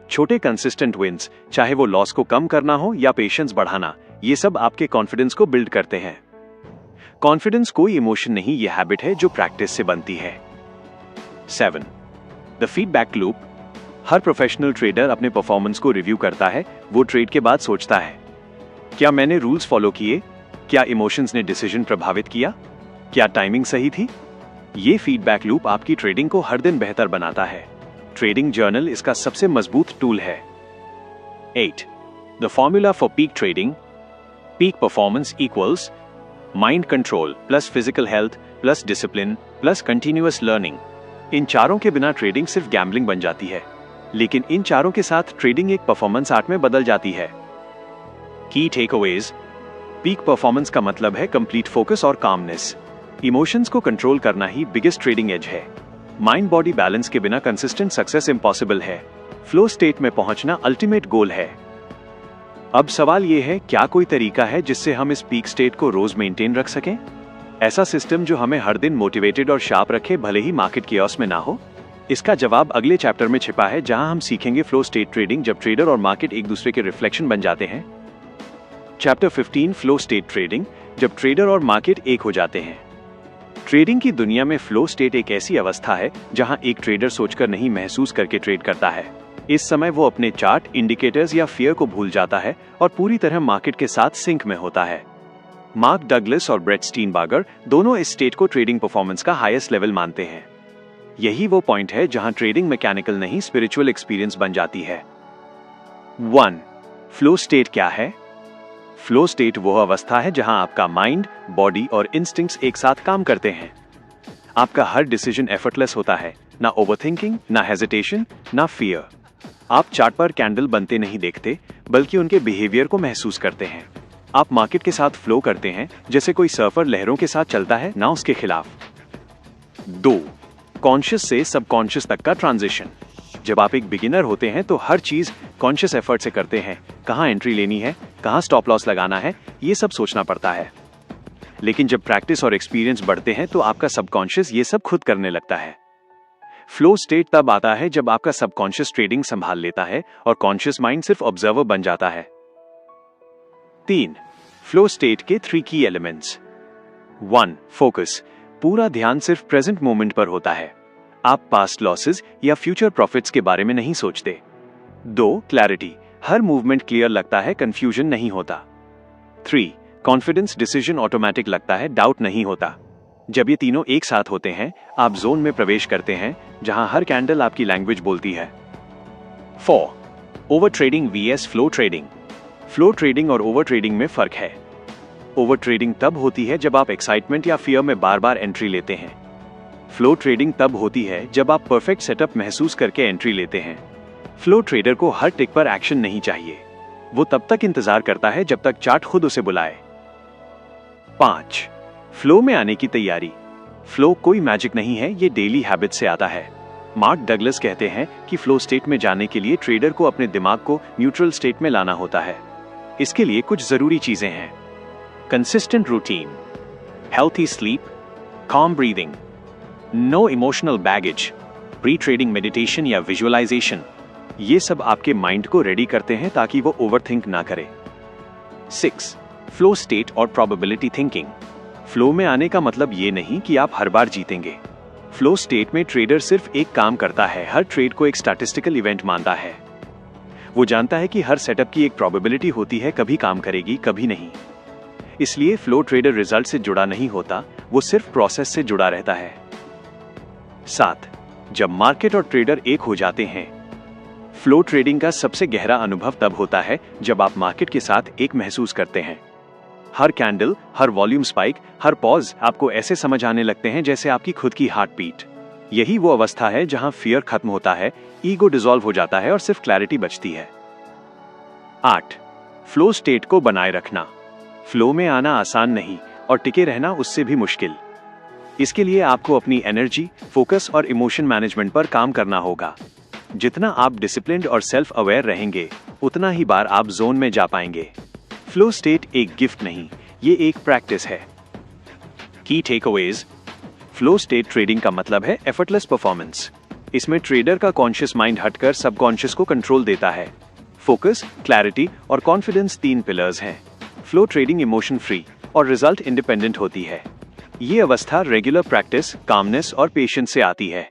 छोटे कंसिस्टेंट विंस, चाहे वो लॉस को कम करना हो या पेशेंस बढ़ाना, ये सब आपके कॉन्फिडेंस को बिल्ड करते हैं। कॉन्फिडेंस कोई इमोशन नहीं, ये हैबिट है जो प्रैक्टिस से बनती है। 7. The feedback loop. Her professional trader अपने परफॉर्मेंस को रिव्यू करता है। वो ट्रेड के बाद सोचता है, क्या मैंने रूल्स फॉलो किए? क्या इमोशंस ने डिसीजन प्रभावित किया? क्या टाइमिंग सही थी? ये फीडबैक लूप आपकी ट्रेडिंग को हर दिन बेहतर बनाता है। ट्रेडिंग जर्नल इसका सबसे मजबूत टूल है। 8. The formula for peak trading. Peak performance equals mind control plus physical health plus discipline plus continuous learning. इन चारों के बिना ट्रेडिंग सिर्फ गैम्बलिंग बन जाती है, लेकिन इन चारों के साथ ट्रेडिंग एक परफॉर्मेंस आर्ट में बदल जाती है। Key takeaways. पीक परफॉर्मेंस का मतलब है कंप्लीट फोकस और कामनेस। इमोशंस को कंट्रोल करना ही बिगेस्ट ट्रेडिंग एज है। माइंड बॉडी बैलेंस के बिना कंसिस्टेंट सक्सेस इम्पॉसिबल है। फ्लो स्टेट में पहुंचना अल्टीमेट गोल है। अब सवाल यह है, क्या कोई तरीका है जिससे हम इस पीक स्टेट को रोज मेंटेन रख सकें? ऐसा सिस्टम जो हमें हर दिन मोटिवेटेड और शार्प रखे, भले ही मार्केट कियोस में ना हो? इसका जवाब अगले चैप्टर में छिपा है, जहां हम सीखेंगे फ्लो स्टेट ट्रेडिंग, जब ट्रेडर और मार्केट एक दूसरे के रिफ्लेक्शन बन जाते हैं। चैप्टर 15 फ्लो स्टेट ट्रेडिंग, जब ट्रेडर और मार्केट एक हो जाते हैं। ट्रेडिंग की दुनिया में फ्लो स्टेट एक ऐसी अवस्था है जहां एक ट्रेडर सोचकर नहीं, महसूस करके ट्रेड करता है। इस समय वो अपने चार्ट, इंडिकेटर्स या फियर को भूल जाता है और पूरी तरह मार्केट के साथ सिंक में होता है। मार्क डगलस और ब्रेट स्टीनबार्गर दोनों इस स्टेट को ट्रेडिंग परफॉर्मेंस का हाईएस्ट लेवल मानते हैं। यही वो पॉइंट है जहां ट्रेडिंग मैकेनिकल नहीं, स्पिरिचुअल एक्सपीरियंस बन जाती है। 1. फ्लो स्टेट क्या है? फ्लो स्टेट वह अवस्था है जहां आपका माइंड, बॉडी और इंस्टिंक्ट्स एक साथ काम करते हैं। आपका हर डिसीजन एफर्टलेस होता है, ना ओवरथिंकिंग, ना हेजिटेशन, ना फियर। आप चार्ट पर कैंडल बनते नहीं देखते, बल्कि उनके बिहेवियर को महसूस करते हैं। आप मार्केट के साथ फ्लो करते हैं, जैसे कोई सर्फर लहरों के साथ चलता है, ना उसके खिलाफ। 2. कॉन्शियस से सबकॉन्शियस तक का ट्रांजिशन। जब आप एक बिगिनर होते हैं तो हर चीज कॉन्शियस एफर्ट से करते हैं। कहां एंट्री लेनी है, कहां स्टॉप लॉस लगाना है, ये सब सोचना पड़ता है। लेकिन जब प्रैक्टिस और एक्सपीरियंस बढ़ते हैं तो आपका सबकॉन्शियस ये सब खुद करने लगता है। फ्लो स्टेट तब आता है जब आपका सबकॉन्शियस ट्रेडिंग संभाल लेता है और कॉन्शियस माइंड सिर्फ ऑब्जर्वर बन जाता है। 3. फ्लो स्टेट के 3 की एलिमेंट्स। 1. फोकस। पूरा ध्यान सिर्फ प्रेजेंट मोमेंट पर होता है। आप पास्ट लॉसेस या फ्यूचर प्रॉफिट्स के बारे में नहीं सोचते। 2. क्लैरिटी। हर मूवमेंट क्लियर लगता है, कंफ्यूजन नहीं होता। 3. कॉन्फिडेंस। डिसीजन ऑटोमेटिक लगता है, डाउट नहीं होता। जब ये तीनों एक साथ होते हैं, आप जोन में प्रवेश करते हैं जहां हर कैंडल आपकी लैंग्वेज बोलती है। 4. Over trading vs flow trading. Flow trading और ओवर ट्रेडिंग में फर्क है। ओवर ट्रेडिंग तब होती है जब आप एक्साइटमेंट या फियर में बार बार एंट्री लेते हैं। फ्लो ट्रेडिंग तब होती है जब आप परफेक्ट सेटअप महसूस करके एंट्री लेते हैं। फ्लो ट्रेडर को हर टिक पर एक्शन नहीं चाहिए। वो तब तक इंतजार करता है जब तक चार्ट खुद उसे बुलाए। 5. फ्लो में आने की तैयारी। फ्लो कोई मैजिक नहीं है, ये डेली हैबिट से आता है। मार्क डगलस कहते हैं कि फ्लो स्टेट में जाने के लिए ट्रेडर को अपने दिमाग को न्यूट्रल स्टेट में लाना होता है। इसके लिए कुछ जरूरी चीजें हैं। Consistent routine, healthy sleep, calm breathing, no emotional baggage, pre trading meditation या विजुअलाइजेशन। ये सब आपके माइंड को रेडी करते हैं ताकि वो ओवरथिंक ना करे। 6. फ्लो स्टेट और प्रोबेबिलिटी थिंकिंग। फ्लो में आने का मतलब ये नहीं कि आप हर बार जीतेंगे। फ्लो स्टेट में ट्रेडर सिर्फ एक काम करता है, हर ट्रेड को एक स्टैटिस्टिकल इवेंट मानता है। वो जानता है कि हर सेटअप की एक प्रोबेबिलिटी होती है, कभी काम करेगी, कभी नहीं। इसलिए फ्लो ट्रेडर रिजल्ट से जुड़ा नहीं होता, वो सिर्फ प्रोसेस से जुड़ा रहता है। 7. जब मार्केट और ट्रेडर एक हो जाते हैं। फ्लो ट्रेडिंग का सबसे गहरा अनुभव तब होता है जब आप मार्केट के साथ एक महसूस करते हैं। हर कैंडल, हर वॉल्यूम स्पाइक, हर पॉज आपको ऐसे समझ आने लगते हैं जैसे आपकी खुद की हार्ट बीट। यही वो अवस्था है जहां फियर खत्म होता है, ईगो डिसॉल्व हो जाता है और सिर्फ क्लैरिटी बचती है। 8. फ्लो स्टेट को बनाए रखना। फ्लो में आना आसान नहीं और टिके रहना उससे भी मुश्किल। इसके लिए आपको अपनी एनर्जी, फोकस और इमोशन मैनेजमेंट पर काम करना होगा। जितना आप डिसिप्लिन्ड और सेल्फ अवेयर रहेंगे, उतना ही बार आप जोन में जा पाएंगे। फ्लो स्टेट एक गिफ्ट नहीं, ये एक प्रैक्टिस है। Key takeaways. Flow state trading का मतलब है एफर्टलेस परफॉर्मेंस। इसमें ट्रेडर का कॉन्शियस माइंड हटकर सबकॉन्शियस को कंट्रोल देता है। फोकस, क्लैरिटी और कॉन्फिडेंस 3 पिलर्स हैं। फ्लो ट्रेडिंग इमोशन फ्री और रिजल्ट इंडिपेंडेंट होती है। ये अवस्था रेगुलर प्रैक्टिस, कामनेस और पेशेंस से आती है।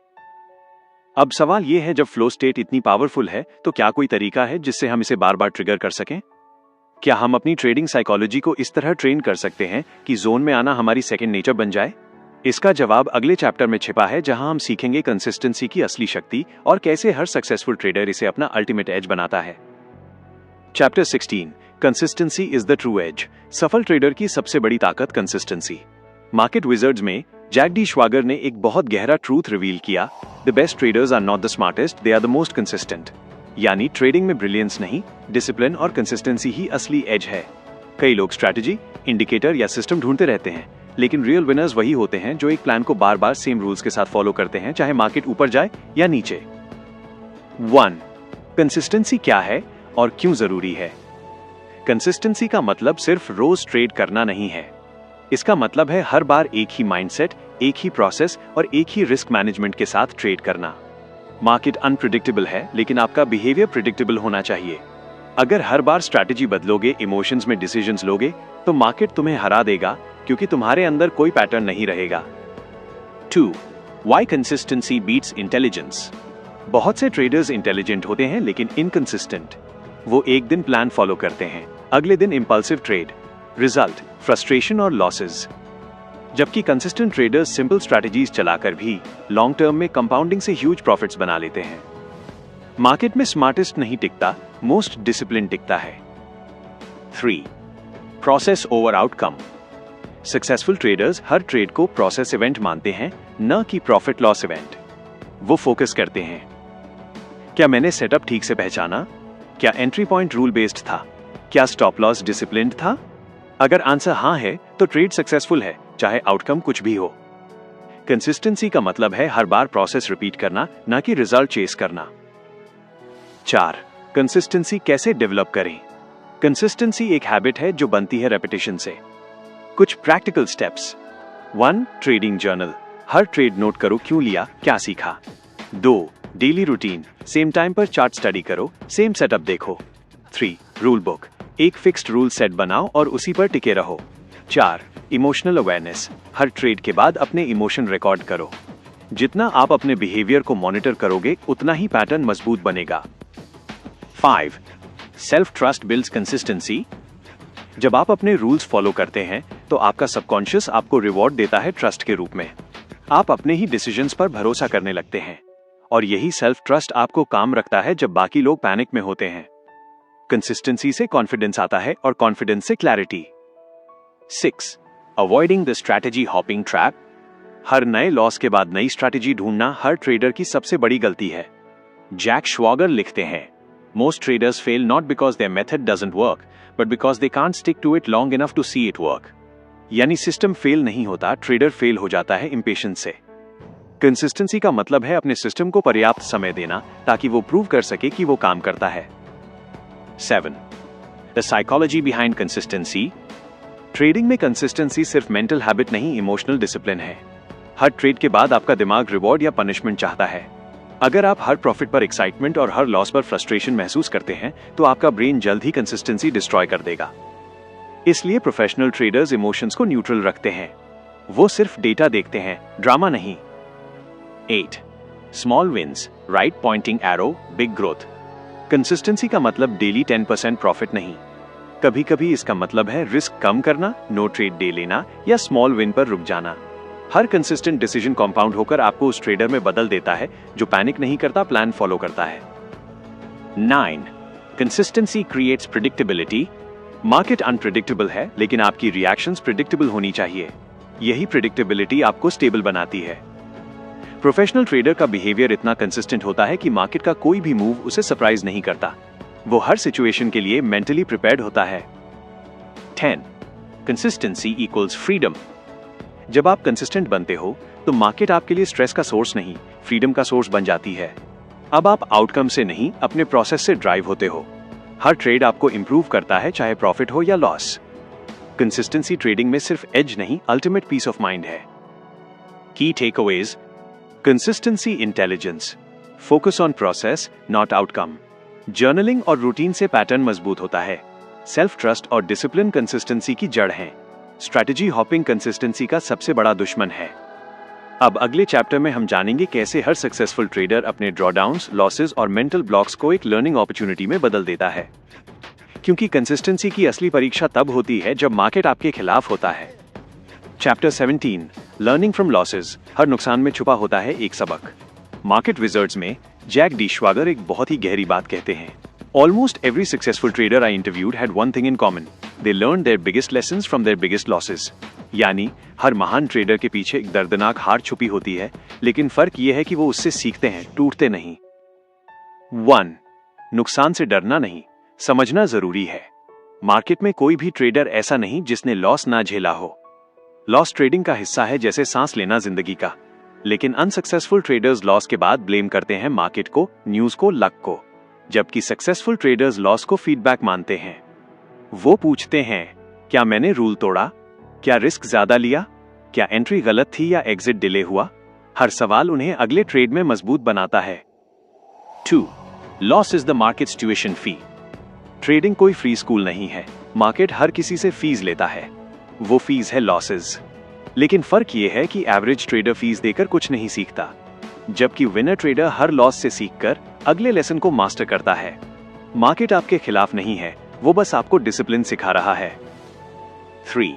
अब सवाल ये है, जब फ्लो स्टेट इतनी पावरफुल है तो क्या कोई तरीका है जिससे हम इसे बार बार ट्रिगर कर सकें? क्या हम अपनी ट्रेडिंग साइकोलॉजी को इस तरह ट्रेन कर सकते हैं कि जोन में आना हमारी सेकंड नेचर बन जाए? इसका जवाब अगले चैप्टर में छिपा है, जहां हम सीखेंगे कंसिस्टेंसी की असली शक्ति और कैसे हर सक्सेसफुल ट्रेडर इसे अपना अल्टीमेट एज बनाता है। Chapter 16, consistency is the true edge. सफल ट्रेडर की सबसे बड़ी ताकत कंसिस्टेंसी। मार्केट विजर्ड्स में जैक डी श्वागर ने एक बहुत गहरा ट्रूथ रिवील किया, the best traders are not the smartest, they are the most consistent. यानी ट्रेडिंग में ब्रिलियंस नहीं, डिसिप्लिन और कंसिस्टेंसी ही असली एज है। कई लोग स्ट्रैटेजी, इंडिकेटर या सिस्टम ढूंढते रहते हैं, लेकिन रियल विनर्स वही होते हैं जो एक प्लान को बार बार सेम रूल्स के साथ फॉलो करते हैं, चाहे मार्केट ऊपर जाए या नीचे। 1. कंसिस्टेंसी क्या है और क्यों जरूरी है? कंसिस्टेंसी का मतलब सिर्फ रोज ट्रेड करना नहीं है। इसका मतलब है हर बार एक ही माइंडसेट, एक ही प्रोसेस और एक ही रिस्क मैनेजमेंट के साथ ट्रेड करना। मार्केट अनप्रिडिक्टेबल है, लेकिन आपका बिहेवियर प्रिडिक्टेबल होना चाहिए। अगर हर बार स्ट्रैटेजी बदलोगे, इमोशंस में डिसीजंस लोगे, तो मार्केट तुम्हें हरा देगा, क्योंकि तुम्हारे अंदर कोई पैटर्न नहीं रहेगा। 2. Why consistency beats intelligence? बहुत से ट्रेडर्स इंटेलिजेंट होते हैं लेकिन इनकंसिस्टेंट। वो एक दिन प्लान फॉलो करते हैं, अगले दिन इंपल्सिव ट्रेड, रिजल्ट फ्रस्ट्रेशन और लॉसेस। जबकि कंसिस्टेंट ट्रेडर्स सिंपल स्ट्रैटेजीज चलाकर भी लॉन्ग टर्म में कंपाउंडिंग से ह्यूज प्रॉफिट्स बना लेते हैं। मार्केट में स्मार्टेस्ट नहीं टिकता, मोस्ट डिसिप्लिन टिकता है। 3. Process over outcome. Successful traders हर ट्रेड को प्रोसेस इवेंट मानते हैं, न कि प्रॉफिट लॉस इवेंट। वो फोकस करते हैं, क्या मैंने सेटअप ठीक से पहचाना? क्या एंट्री पॉइंट रूल बेस्ड था? क्या स्टॉप लॉस डिसिप्लिन्ड था? अगर आंसर हाँ है तो ट्रेड सक्सेसफुल है, चाहे आउटकम कुछ भी हो। कंसिस्टेंसी का मतलब है हर बार प्रोसेस रिपीट करना, ना कि रिजल्ट चेस करना। 4. कंसिस्टेंसी कैसे डेवलप करें? कंसिस्टेंसी एक हैबिट है जो बनती है रेपिटेशन से। कुछ प्रैक्टिकल स्टेप्स। 1. Trading journal. हर ट्रेड नोट करो, क्यों लिया, क्या सीखा। 2. Daily routine. सेम टाइम पर चार्ट स्टडी करो, सेम सेटअप देखो। 3. Rule book. एक फिक्स्ड रूल सेट बनाओ और उसी पर टिके रहो। 4. Emotional awareness. हर ट्रेड के बाद अपने इमोशन रिकॉर्ड करो। जितना आप अपने बिहेवियर को मॉनिटर करोगे, उतना ही पैटर्न मजबूत बनेगा। 5. Self trust builds consistency. जब आप अपने रूल्स फॉलो करते हैं तो आपका सबकॉन्शियस आपको रिवॉर्ड देता है ट्रस्ट के रूप में। आप अपने ही डिसीजंस पर भरोसा करने लगते हैं, और यही सेल्फ ट्रस्ट आपको काम रखता है जब बाकी लोग पैनिक में होते हैं। कंसिस्टेंसी से कॉन्फिडेंस आता है और कॉन्फिडेंस से clarity. 6. Avoiding the strategy hopping trap. हर नए लॉस के बाद नई स्ट्रैटेजी ढूंढना हर ट्रेडर की सबसे बड़ी गलती है। जैक श्वागर लिखते हैं, most traders fail not because their method doesn't work, but because they can't stick to it long enough to see it work. यानी सिस्टम फेल नहीं होता, ट्रेडर फेल हो जाता है इम्पेशेंस से। कंसिस्टेंसी का मतलब है अपने सिस्टम को पर्याप्त समय देना ताकि वो प्रूव कर सके कि वो काम करता है। 7. The psychology behind consistency. Trading में कंसिस्टेंसी सिर्फ मेंटल हैबिट नहीं, इमोशनल डिसिप्लिन है। हर ट्रेड के बाद आपका दिमाग रिवॉर्ड या पनिशमेंट चाहता है। अगर आप हर प्रॉफिट पर एक्साइटमेंट और हर लॉस पर फ्रस्ट्रेशन महसूस करते हैं तो आपका ब्रेन जल्द ही कंसिस्टेंसी डिस्ट्रॉय कर देगा। इसलिए प्रोफेशनल ट्रेडर्स इमोशंस को न्यूट्रल रखते हैं। वो सिर्फ डेटा देखते हैं, ड्रामा नहीं। 8. Small wins, right pointing arrow, big growth. Consistency का मतलब डेली 10% प्रॉफिट नहीं। कभी कभी इसका मतलब है रिस्क कम करना, नो ट्रेड डे लेना या स्मॉल विन पर रुक जाना। हर कंसिस्टेंट डिसीजन कंपाउंड होकर आपको उस ट्रेडर में बदल देता है जो पैनिक नहीं करता, प्लान फॉलो करता है। 9. Consistency creates predictability. Market unpredictable है, लेकिन आपकी रिएक्शंस प्रिडिक्टेबल होनी चाहिए। यही प्रिडिक्टेबिलिटी आपको स्टेबल बनाती है। प्रोफेशनल ट्रेडर का बिहेवियर इतना कंसिस्टेंट होता है कि मार्केट का कोई भी मूव उसे सरप्राइज नहीं करता। वो हर सिचुएशन के लिए मेंटली प्रिपेयर्ड होता है। 10. Consistency equals freedom. जब आप कंसिस्टेंट बनते हो तो मार्केट आपके लिए स्ट्रेस का सोर्स नहीं, फ्रीडम का सोर्स बन जाती है। अब आप आउटकम से नहीं, अपने प्रोसेस से ड्राइव होते हो। हर ट्रेड आपको इंप्रूव करता है, चाहे प्रॉफिट हो या लॉस। कंसिस्टेंसी ट्रेडिंग में सिर्फ एज नहीं, अल्टीमेट पीस ऑफ माइंड है। Key takeaways: consistency intelligence, focus on process not outcome. Journaling और रूटीन से पैटर्न मजबूत होता है। सेल्फ ट्रस्ट और डिसिप्लिन कंसिस्टेंसी की जड़ हैं। स्ट्रैटेजी हॉपिंग कंसिस्टेंसी का सबसे बड़ा दुश्मन है। अब अगले चैप्टर में हम जानेंगे कैसे हर सक्सेसफुल ट्रेडर अपने ड्रॉडाउन्स, लॉसेस और मेंटल ब्लॉक्स को एक लर्निंग अपॉर्चुनिटी में बदल देता है। क्योंकि कंसिस्टेंसी की असली परीक्षा तब होती है जब मार्केट आपके खिलाफ होता है। Chapter 17, learning from losses. हर नुकसान में छुपा होता है एक सबक। मार्केट विजर्ड्स में जैक डी श्वागर एक बहुत ही गहरी बात कहते हैं। Almost every successful trader I interviewed had one thing in common. They learned their biggest lessons from their biggest losses. यानी हर महान ट्रेडर के पीछे एक दर्दनाक हार छुपी होती है, लेकिन फर्क यह है कि वो उससे सीखते हैं, टूटते नहीं। 1. नुकसान से डरना नहीं, समझना जरूरी है। मार्केट में कोई भी ट्रेडर ऐसा नहीं जिसने लॉस ना झेला हो। लॉस ट्रेडिंग का हिस्सा है, जैसे सांस लेना जिंदगी का। लेकिन अनसक्सेसफुल ट्रेडर्स लॉस के बाद ब्लेम करते हैं मार्केट को, न्यूज को, लक को, जबकि सक्सेसफुल ट्रेडर्स लॉस को फीडबैक मानते हैं। वो पूछते हैं, क्या मैंने रूल तोड़ा? क्या रिस्क ज्यादा लिया? क्या एंट्री गलत थी या एग्जिट डिले हुआ? हर सवाल उन्हें अगले ट्रेड में मजबूत बनाता है। 2. Loss is the markets tuition fee. Trading कोई फ्री स्कूल नहीं है। मार्केट हर किसी से फीस लेता है। वो फीस है लॉसेस। लेकिन फर्क ये है कि एवरेज ट्रेडर फीस देकर कुछ नहीं सीखता, जबकि विनर ट्रेडर हर लॉस से सीखकर अगले लेसन को मास्टर करता है। मार्केट आपके खिलाफ नहीं है, वो बस आपको डिसिप्लिन सिखा रहा है। 3.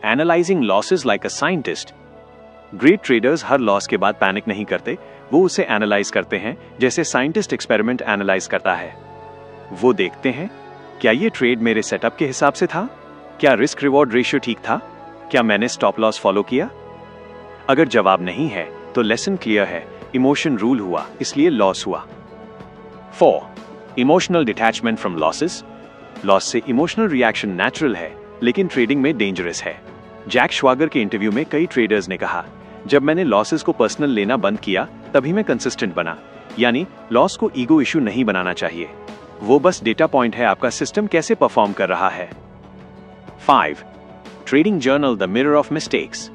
Analysing losses like a scientist. Great traders her loss के बाद पैनिक नहीं करते, वो उसे एनालाइज करते हैं जैसे साइंटिस्ट एक्सपेरिमेंट एनालाइज करता है। वो देखते हैं, क्या ये ट्रेड मेरे सेटअप के हिसाब से था? क्या रिस्क रिवॉर्ड रेशियो ठीक था? क्या मैंने स्टॉप लॉस फॉलो किया? अगर जवाब नहीं है तो लेसन क्लियर है, इमोशन रूल हुआ, इसलिए लॉस हुआ। 4. Emotional detachment from losses. Loss से इमोशनल रिएक्शन नेचुरल है, लेकिन ट्रेडिंग में डेंजरस है। जैक श्वागर के इंटरव्यू में कई ट्रेडर्स ने कहा, जब मैंने लॉसेस को पर्सनल लेना बंद किया तभी मैं कंसिस्टेंट बना। यानी लॉस को ईगो इशू नहीं बनाना चाहिए, वो बस डेटा पॉइंट है, आपका सिस्टम कैसे परफॉर्म कर रहा है। 5. Trading journal the mirror of mistakes.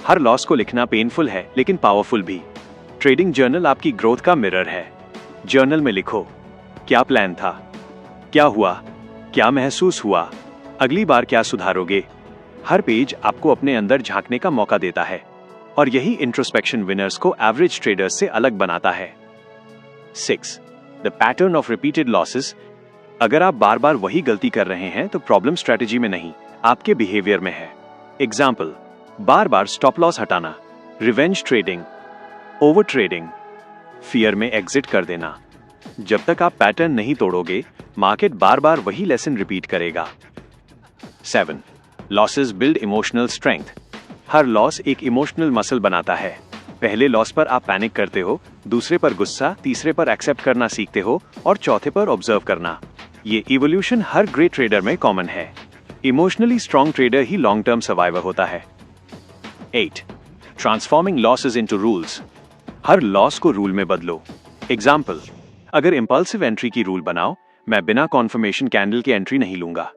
Her loss को लिखना पेनफुल है, लेकिन पावरफुल भी। ट्रेडिंग जर्नल आपकी ग्रोथ का मिरर है। जर्नल में लिखो, क्या प्लान था, क्या हुआ, क्या महसूस हुआ, अगली बार क्या सुधारोगे। हर पेज आपको अपने अंदर झांकने का मौका देता है, और यही इंट्रोस्पेक्शन विनर्स को एवरेज ट्रेडर्स से अलग बनाता है। 6. The pattern of repeated losses. अगर आप बार बार वही गलती कर रहे हैं तो प्रॉब्लम स्ट्रेटेजी में नहीं, आपके बिहेवियर में है। एग्जाम्पल, बार बार स्टॉप लॉस हटाना, revenge trading, over trading, fear में एग्जिट कर देना। जब तक आप पैटर्न नहीं तोड़ोगे, मार्केट बार बार वही लेसन रिपीट करेगा। 7. Losses build emotional strength. हर लॉस एक इमोशनल मसल बनाता है। पहले लॉस पर आप पैनिक करते हो, दूसरे पर गुस्सा, तीसरे पर एक्सेप्ट करना सीखते हो, और चौथे पर ऑब्जर्व करना। ये इवोल्यूशन हर ग्रेट ट्रेडर में कॉमन है। इमोशनली स्ट्रॉन्ग ट्रेडर ही लॉन्ग टर्म सर्वाइवर होता है। 8. Transforming losses into rules. हर लॉस को रूल में बदलो। एग्जाम्पल, अगर इंपल्सिव एंट्री की रूल बनाओ, मैं बिना कॉन्फर्मेशन कैंडल के एंट्री नहीं लूंगा।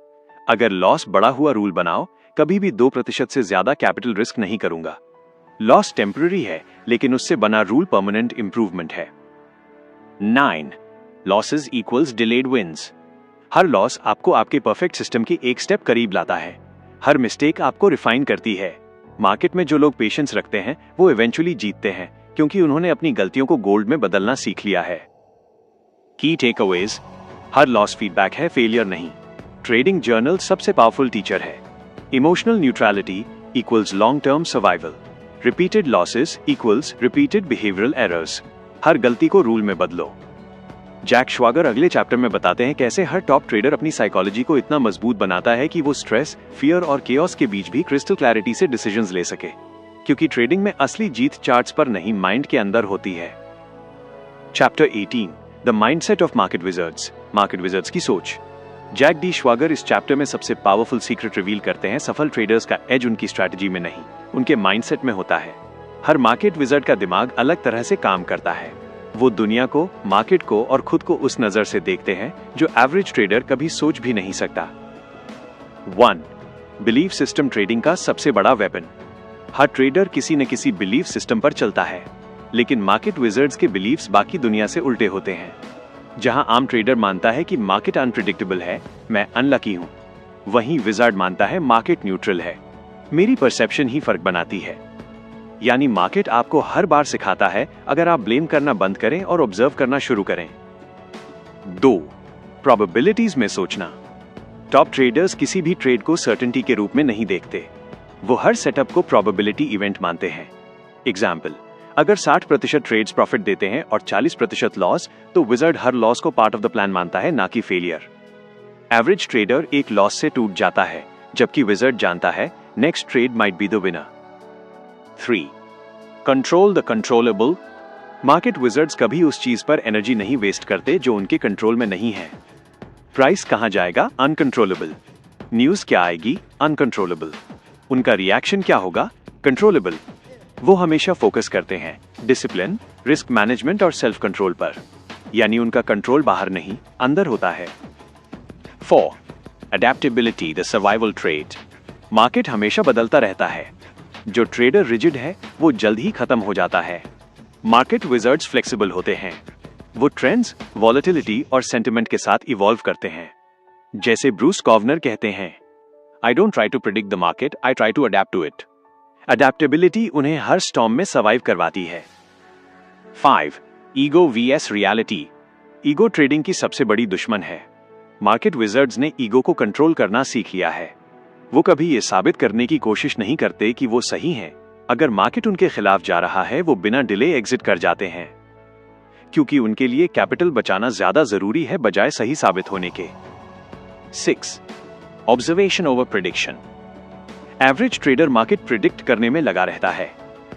अगर लॉस बड़ा हुआ रूल बनाओ, कभी भी 2% से ज्यादा कैपिटल रिस्क नहीं करूंगा। लॉस टेम्पररी है, लेकिन उससे बना रूल परमानेंट इंप्रूवमेंट है। 9. Losses equals delayed wins. हर लॉस आपको आपके परफेक्ट सिस्टम के एक स्टेप करीब लाता है। हर मिस्टेक आपको रिफाइन करती है। मार्केट में जो लोग पेशेंस रखते हैं वो इवेंचुअली जीतते हैं, क्योंकि उन्होंने अपनी गलतियों को गोल्ड में बदलना सीख लिया है। की टेकअवेज: हर लॉस फीडबैक है, फेलियर नहीं। ट्रेडिंग जर्नल सबसे पावरफुल टीचर है। Emotional neutrality equals long term survival. Repeated losses equals repeated behavioural errors. हर गलती को रूल में बदलो। जैक श्वागर अगले चैप्टर में बताते हैं कैसे हर टॉप ट्रेडर अपनी साइकोलॉजी को इतना मजबूत बनाता है कि वो स्ट्रेस, फियर और केओस के बीच भी क्रिस्टल क्लैरिटी से डिसीजंस ले सके, क्योंकि ट्रेडिंग में असली जीत चार्ट्स पर नहीं, माइंड के अंदर होती है। Chapter 18, the mindset of market wizards. Market wizards की सोच। जैक डी श्वागर इस चैप्टर में सबसे पावरफुल सीक्रेट रिवील करते हैं। सफल ट्रेडर्स का एज उनकी स्ट्रैटेजी में नहीं, उनके माइंडसेट में होता है। हर मार्केट विजर्ड का दिमाग अलग तरह से काम करता है। वो दुनिया को, मार्केट को और खुद को उस नजर से देखते हैं जो एवरेज ट्रेडर कभी सोच भी नहीं सकता। 1. बिलीफ सिस्टम ट्रेडिंग का सबसे बड़ा वेपन। हर ट्रेडर किसी न किसी बिलीफ सिस्टम पर चलता है, लेकिन मार्केट विजर्ड्स के बिलीफ्स बाकी दुनिया से उल्टे होते हैं। जहां आम ट्रेडर मानता है कि मार्केट अनप्रिडिक्टेबल है, मैं अनलकी हूं, वहीं विजर्ड मानता है मार्केट न्यूट्रल है, मेरी परसेप्शन ही फर्क बनाती है। यानी मार्केट आपको हर बार सिखाता है अगर आप ब्लेम करना बंद करें और ऑब्जर्व करना शुरू करें। 2. प्रोबेबिलिटीज में सोचना। टॉप ट्रेडर्स किसी भी ट्रेड को सर्टेनिटी के रूप में नहीं देखते, वो हर सेटअप को प्रोबेबिलिटी इवेंट मानते हैं। एग्जाम्पल, अगर 60% ट्रेड्स प्रॉफिट देते हैं और 40% लॉस, तो विजर्ड हर लॉस को पार्ट ऑफ द प्लान मानता है, ना कि फेलियर। एवरेज ट्रेडर एक लॉस से टूट जाता है, जबकि विजर्ड जानता है next trade might be the winner. 3. Control the controllable. Market wizards कभी उस चीज पर एनर्जी नहीं वेस्ट करते जो उनके कंट्रोल में नहीं है। प्राइस कहां जाएगा? अनकंट्रोलेबल। न्यूज क्या आएगी? अनकंट्रोलेबल। उनका रिएक्शन क्या होगा? कंट्रोलेबल। वो हमेशा फोकस करते हैं डिसिप्लिन, रिस्क मैनेजमेंट और सेल्फ कंट्रोल पर, यानी उनका कंट्रोल बाहर नहीं, अंदर होता है। 4. Adaptability, the survival trade. Market हमेशा बदलता रहता है। जो ट्रेडर रिजिड है वो जल्द ही खत्म हो जाता है। मार्केट विजर्ड्स फ्लेक्सिबल होते हैं, वो ट्रेंड्स, वॉलेटिलिटी और सेंटिमेंट के साथ इवॉल्व करते हैं। जैसे ब्रूस कॉवनर कहते हैं, I don't try to predict the market, I try to adapt to it. Adaptability उन्हें हर स्टॉर्म में सर्वाइव करवाती है। 5. Ego vs reality. Ego trading की सबसे बड़ी दुश्मन है। मार्केट विजर्ड्स ने ईगो को कंट्रोल करना सीख लिया है। वो कभी ये साबित करने की कोशिश नहीं करते कि वो सही हैं। अगर मार्केट उनके खिलाफ जा रहा है, वो बिना डिले एग्जिट कर जाते हैं, क्योंकि उनके लिए कैपिटल बचाना ज्यादा जरूरी है बजाय सही साबित होने के। 6. Observation over prediction. Average trader market predict करने में लगा रहता है,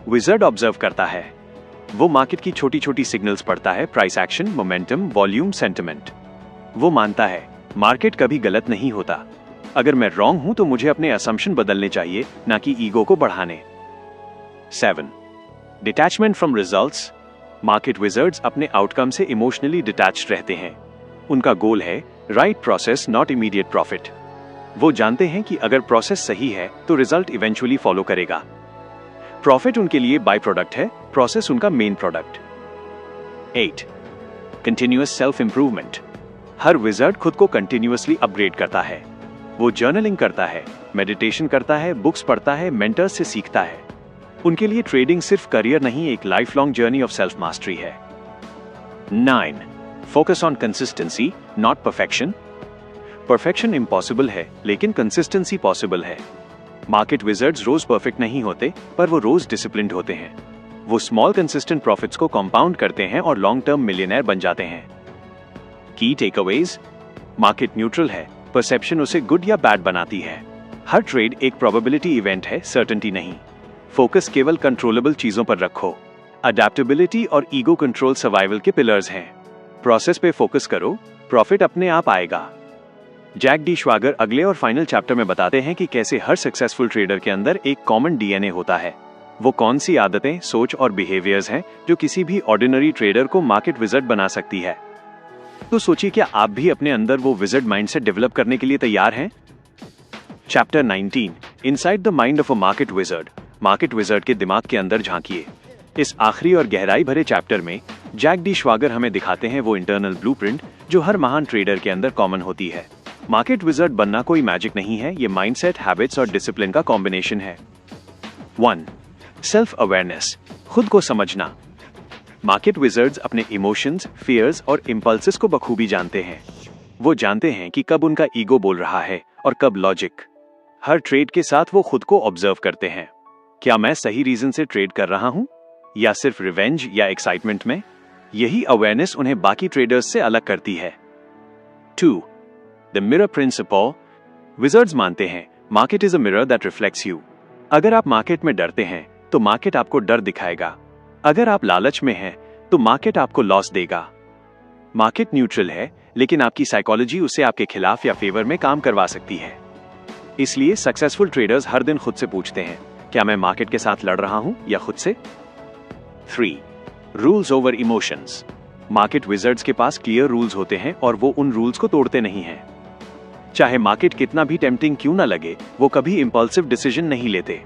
विजर्ड ऑब्जर्व करता है। वो मार्केट की छोटी छोटी सिग्नल्स पढ़ता है, price action, momentum, volume, sentiment. वो मानता है मार्केट कभी गलत नहीं होता, अगर मैं रॉन्ग हूं तो मुझे अपने असम्पशन बदलने चाहिए, ना कि ईगो को बढ़ाने। 7. Detachment from results. Market wizards अपने आउटकम से इमोशनली डिटैच्ड रहते हैं। उनका गोल है right process, not immediate profit. वो जानते हैं कि अगर प्रोसेस सही है तो रिजल्ट इवेंचुअली फॉलो करेगा। प्रॉफिट उनके लिए बाय प्रोडक्ट है, प्रोसेस उनका main product. 8. Continuous self improvement. हर विजर्ड खुद को कंटिन्यूअसली अपग्रेड करता है। वो जर्नलिंग करता है, मेडिटेशन करता है, बुक्स पढ़ता है, मेंटर्स से सीखता है। उनके लिए ट्रेडिंग सिर्फ करियर नहीं, एक life long journey of self mastery है। 9. Focus on consistency, not perfection. Perfection impossible है, लेकिन कंसिस्टेंसी पॉसिबल है। मार्केट विजर्ड्स रोज परफेक्ट नहीं होते, पर वो रोज डिसिप्लिन्ड होते हैं। वो स्मॉल कंसिस्टेंट प्रॉफिट्स को कंपाउंड करते हैं और लॉन्ग टर्म मिलियनेयर बन जाते हैं। की टेकअवेज। मार्केट न्यूट्रल है, परसेप्शन उसे गुड या बैड बनाती है। हर ट्रेड एक प्रोबेबिलिटी इवेंट है, सर्टेनिटी नहीं। फोकस केवल कंट्रोलेबल चीजों पर रखो। अडेप्टेबिलिटी और ईगो कंट्रोल सर्वाइवल के पिलर्स हैं। प्रोसेस पे फोकस करो, प्रॉफिट अपने आप आएगा। जैक डी श्वागर अगले और फाइनल चैप्टर में बताते हैं कि कैसे हर सक्सेसफुल ट्रेडर के अंदर एक कॉमन डीएनए होता है। वो कौन सी आदतें, सोच और बिहेवियर्स हैं जो किसी भी ऑर्डिनरी ट्रेडर को मार्केट विजर्ड बना सकती है। तो सोचिए, क्या आप भी अपने अंदर वो विजर्ड माइंडसेट डेवलप करने के लिए तैयार हैं? Chapter 19, inside the mind of a market wizard. Market wizard के दिमाग के अंदर झांकिए। इस आखिरी और गहराई भरे चैप्टर में जैक डी श्वागर हमें दिखाते हैं वो इंटरनल ब्लूप्रिंट जो हर महान ट्रेडर के अंदर कॉमन होती है। मार्केट विजर्ड बनना कोई मैजिक नहीं है, ये माइंडसेट, हैबिट्स और डिसिप्लिन का कॉम्बिनेशन है। 1. सेल्फ अवेयरनेस, खुद को समझना। मार्केट विजर्ड्स अपने इमोशंस, फियर्स और इंपल्सेस को बखूबी जानते हैं। वो जानते हैं कि कब उनका ईगो बोल रहा है और कब लॉजिक। हर ट्रेड के साथ वो खुद को ऑब्जर्व करते हैं। क्या मैं सही रीजन से ट्रेड कर रहा हूं या सिर्फ रिवेंज या एक्साइटमेंट में? यही अवेयरनेस उन्हें बाकी ट्रेडर्स से अलग करती है। 2. The mirror principal. विजर्ड्स मानते हैं market is a mirror that reflects you. अगर आप मार्केट में डरते हैं तो मार्केट आपको डर दिखाएगा। अगर आप लालच में हैं तो मार्केट आपको लॉस देगा। मार्केट न्यूट्रल है, लेकिन आपकी साइकोलॉजी उसे आपके खिलाफ या फेवर में काम करवा सकती है। इसलिए सक्सेसफुल ट्रेडर्स हर दिन खुद से पूछते हैं, क्या मैं मार्केट के साथ लड़ रहा हूं या खुद से? 3. Rules over emotions. Market wizards के पास क्लियर रूल्स होते हैं और वो उन रूल्स को तोड़ते नहीं हैं। चाहे मार्केट कितना भी टेम्पटिंग क्यों ना लगे, वो कभी इंपल्सिव डिसीजन नहीं लेते।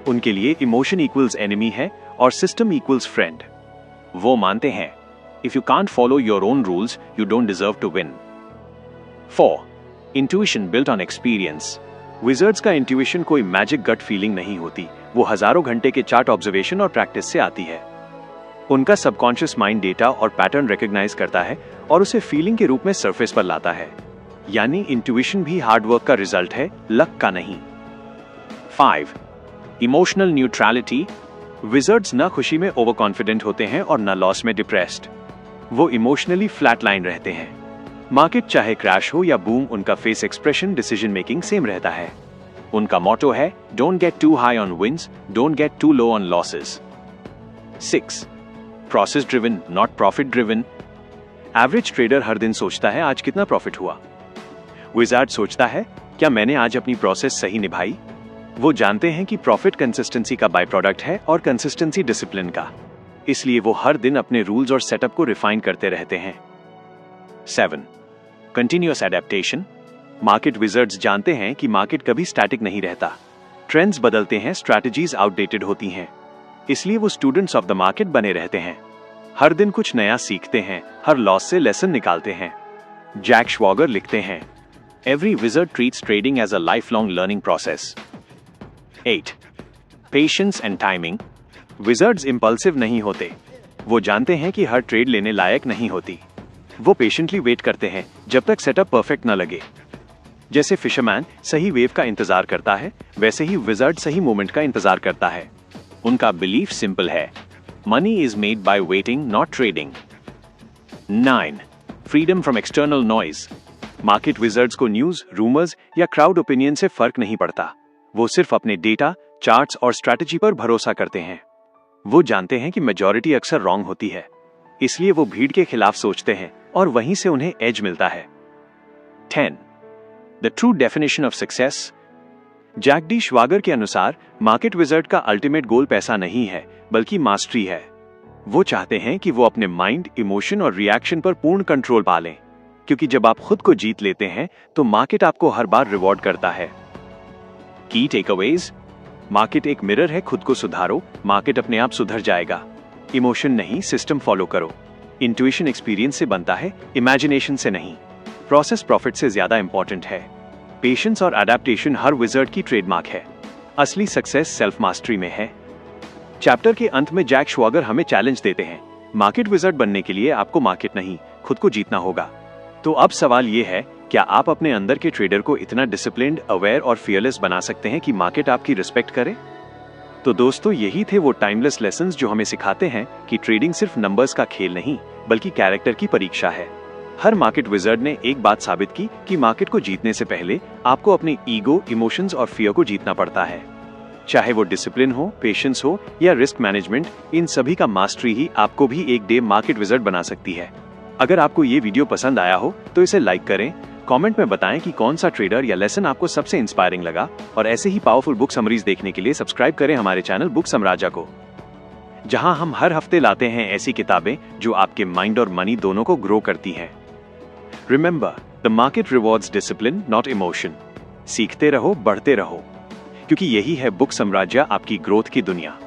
उनके लिए इमोशन इक्वल्स एनिमी है और सिस्टम इक्वल्स फ्रेंड। वो मानते हैं, if you can't follow your own rules, you don't deserve to win. 4. Intuition built on experience. Wizards का इंट्यूशन कोई मैजिक गट फीलिंग नहीं होती, वो हजारों घंटे के चार्ट ऑब्जर्वेशन और प्रैक्टिस से आती है। उनका सबकॉन्शियस माइंड डेटा और पैटर्न रिकॉग्नाइज करता है और उसे फीलिंग के रूप में सरफेस पर लाता है। यानी इंट्यूशन भी हार्डवर्क का रिजल्ट है, लक का नहीं। 5. Emotional neutrality. विजर्ड्स न खुशी में ओवर कॉन्फिडेंट होते हैं और न लॉस में डिप्रेस्ड। वो इमोशनली फ्लैट लाइन रहते हैं। मार्केट चाहे क्रैश हो या बूम, उनका face expression, decision making same रहता है। उनका मोटो है, don't get too high on wins, don't get too low on losses. 6. Process driven not profit driven. Average trader हर दिन सोचता है, आज कितना प्रॉफिट हुआ। विजार्ड सोचता है, क्या मैंने आज अपनी प्रोसेस सही निभाई। वो जानते हैं कि प्रॉफिट कंसिस्टेंसी का बाय प्रोडक्ट है और कंसिस्टेंसी डिसिप्लिन का। इसलिए वो हर दिन अपने रूल्स और सेटअप को रिफाइन करते रहते हैं। 7. Continuous adaptation. मार्केट विजर्ड्स जानते हैं कि मार्केट कभी स्टैटिक नहीं रहता। ट्रेंड्स बदलते हैं, स्ट्रैटेजीज आउटडेटेड होती हैं। इसलिए वो स्टूडेंट्स ऑफ द मार्केट बने रहते हैं। हर दिन कुछ नया सीखते हैं, हर लॉस से लेसन निकालते हैं। जैक श्वॉगर लिखते हैं, every wizard treats trading as a lifelong learning process. 8. Patience and timing. Wizards impulsive नहीं होते। वो जानते हैं कि हर ट्रेड लेने लायक नहीं होती। वो पेशेंटली वेट करते हैं जब तक सेटअप परफेक्ट न लगे। जैसे फिशरमैन सही वेव का इंतजार करता है, वैसे ही विजर्ड सही मोमेंट का इंतजार करता है। उनका बिलीफ सिंपल है, money is made by waiting not trading. 9. Freedom from external noise. Market wizards को न्यूज, रूमर्स या क्राउड ओपिनियन से फर्क नहीं पड़ता। वो सिर्फ अपने डेटा, चार्ट्स और स्ट्रैटेजी पर भरोसा करते हैं। वो जानते हैं कि मेजॉरिटी अक्सर रॉन्ग होती है, इसलिए वो भीड़ के खिलाफ सोचते हैं और वहीं से उन्हें एज मिलता है। 10. The true definition of success. Jack D Schwager के अनुसार मार्केट विजर्ड का अल्टीमेट गोल पैसा नहीं है, बल्कि मास्टरी है। वो चाहते हैं कि वो अपने माइंड, इमोशन और रिएक्शन पर पूर्ण कंट्रोल पा लें, क्योंकि जब आप खुद को जीत लेते हैं तो मार्केट आपको हर बार रिवॉर्ड करता है। Key takeaways. मार्केट एक मिरर है, खुद को सुधारो, मार्केट अपने आप सुधर जाएगा। इमोशन नहीं, सिस्टम फॉलो करो। इंट्यूशन एक्सपीरियंस से बनता है, इमेजिनेशन से नहीं। प्रोसेस प्रॉफिट से ज्यादा इंपॉर्टेंट है। पेशेंस और अडेप्टेशन हर विजर्ड की ट्रेडमार्क है। असली सक्सेस सेल्फ मास्टरी में है। चैप्टर के अंत में जैक श्वागर हमें चैलेंज देते हैं, मार्केट विजर्ड बनने के लिए आपको मार्केट नहीं, खुद को जीतना होगा। तो अब सवाल ये है, क्या आप अपने अंदर के ट्रेडर को इतना डिसिप्लिन्ड, अवेयर और फियरलेस बना सकते हैं कि मार्केट आपकी रिस्पेक्ट करे? तो दोस्तों, यही थे वो टाइमलेस लेसन्स जो हमें सिखाते हैं कि ट्रेडिंग सिर्फ नंबर्स का खेल नहीं, बल्कि कैरेक्टर की परीक्षा है। हर मार्केट विजर्ड ने एक बात साबित की कि मार्केट को जीतने से पहले आपको अपने ईगो, इमोशंस और फियर को जीतना पड़ता है। चाहे वो डिसिप्लिन हो, पेशेंस हो या रिस्क मैनेजमेंट, इन सभी का मास्टरी ही आपको भी एक डे मार्केट विजर्ड बना सकती है। अगर आपको ये वीडियो पसंद आया हो तो इसे लाइक करें, कमेंट में बताएं कि कौन सा ट्रेडर या लेसन आपको सबसे इंस्पायरिंग लगा, और ऐसे ही पावरफुल बुक समरीज देखने के लिए सब्सक्राइब करें हमारे चैनल बुक सम्राजा को, जहां हम हर हफ्ते लाते हैं ऐसी किताबें जो आपके माइंड और मनी दोनों को ग्रो करती हैं। Remember, the market rewards discipline not emotion. सीखते रहो, बढ़ते रहो, क्योंकि यही है बुक सम्राज्य, आपकी ग्रोथ की दुनिया।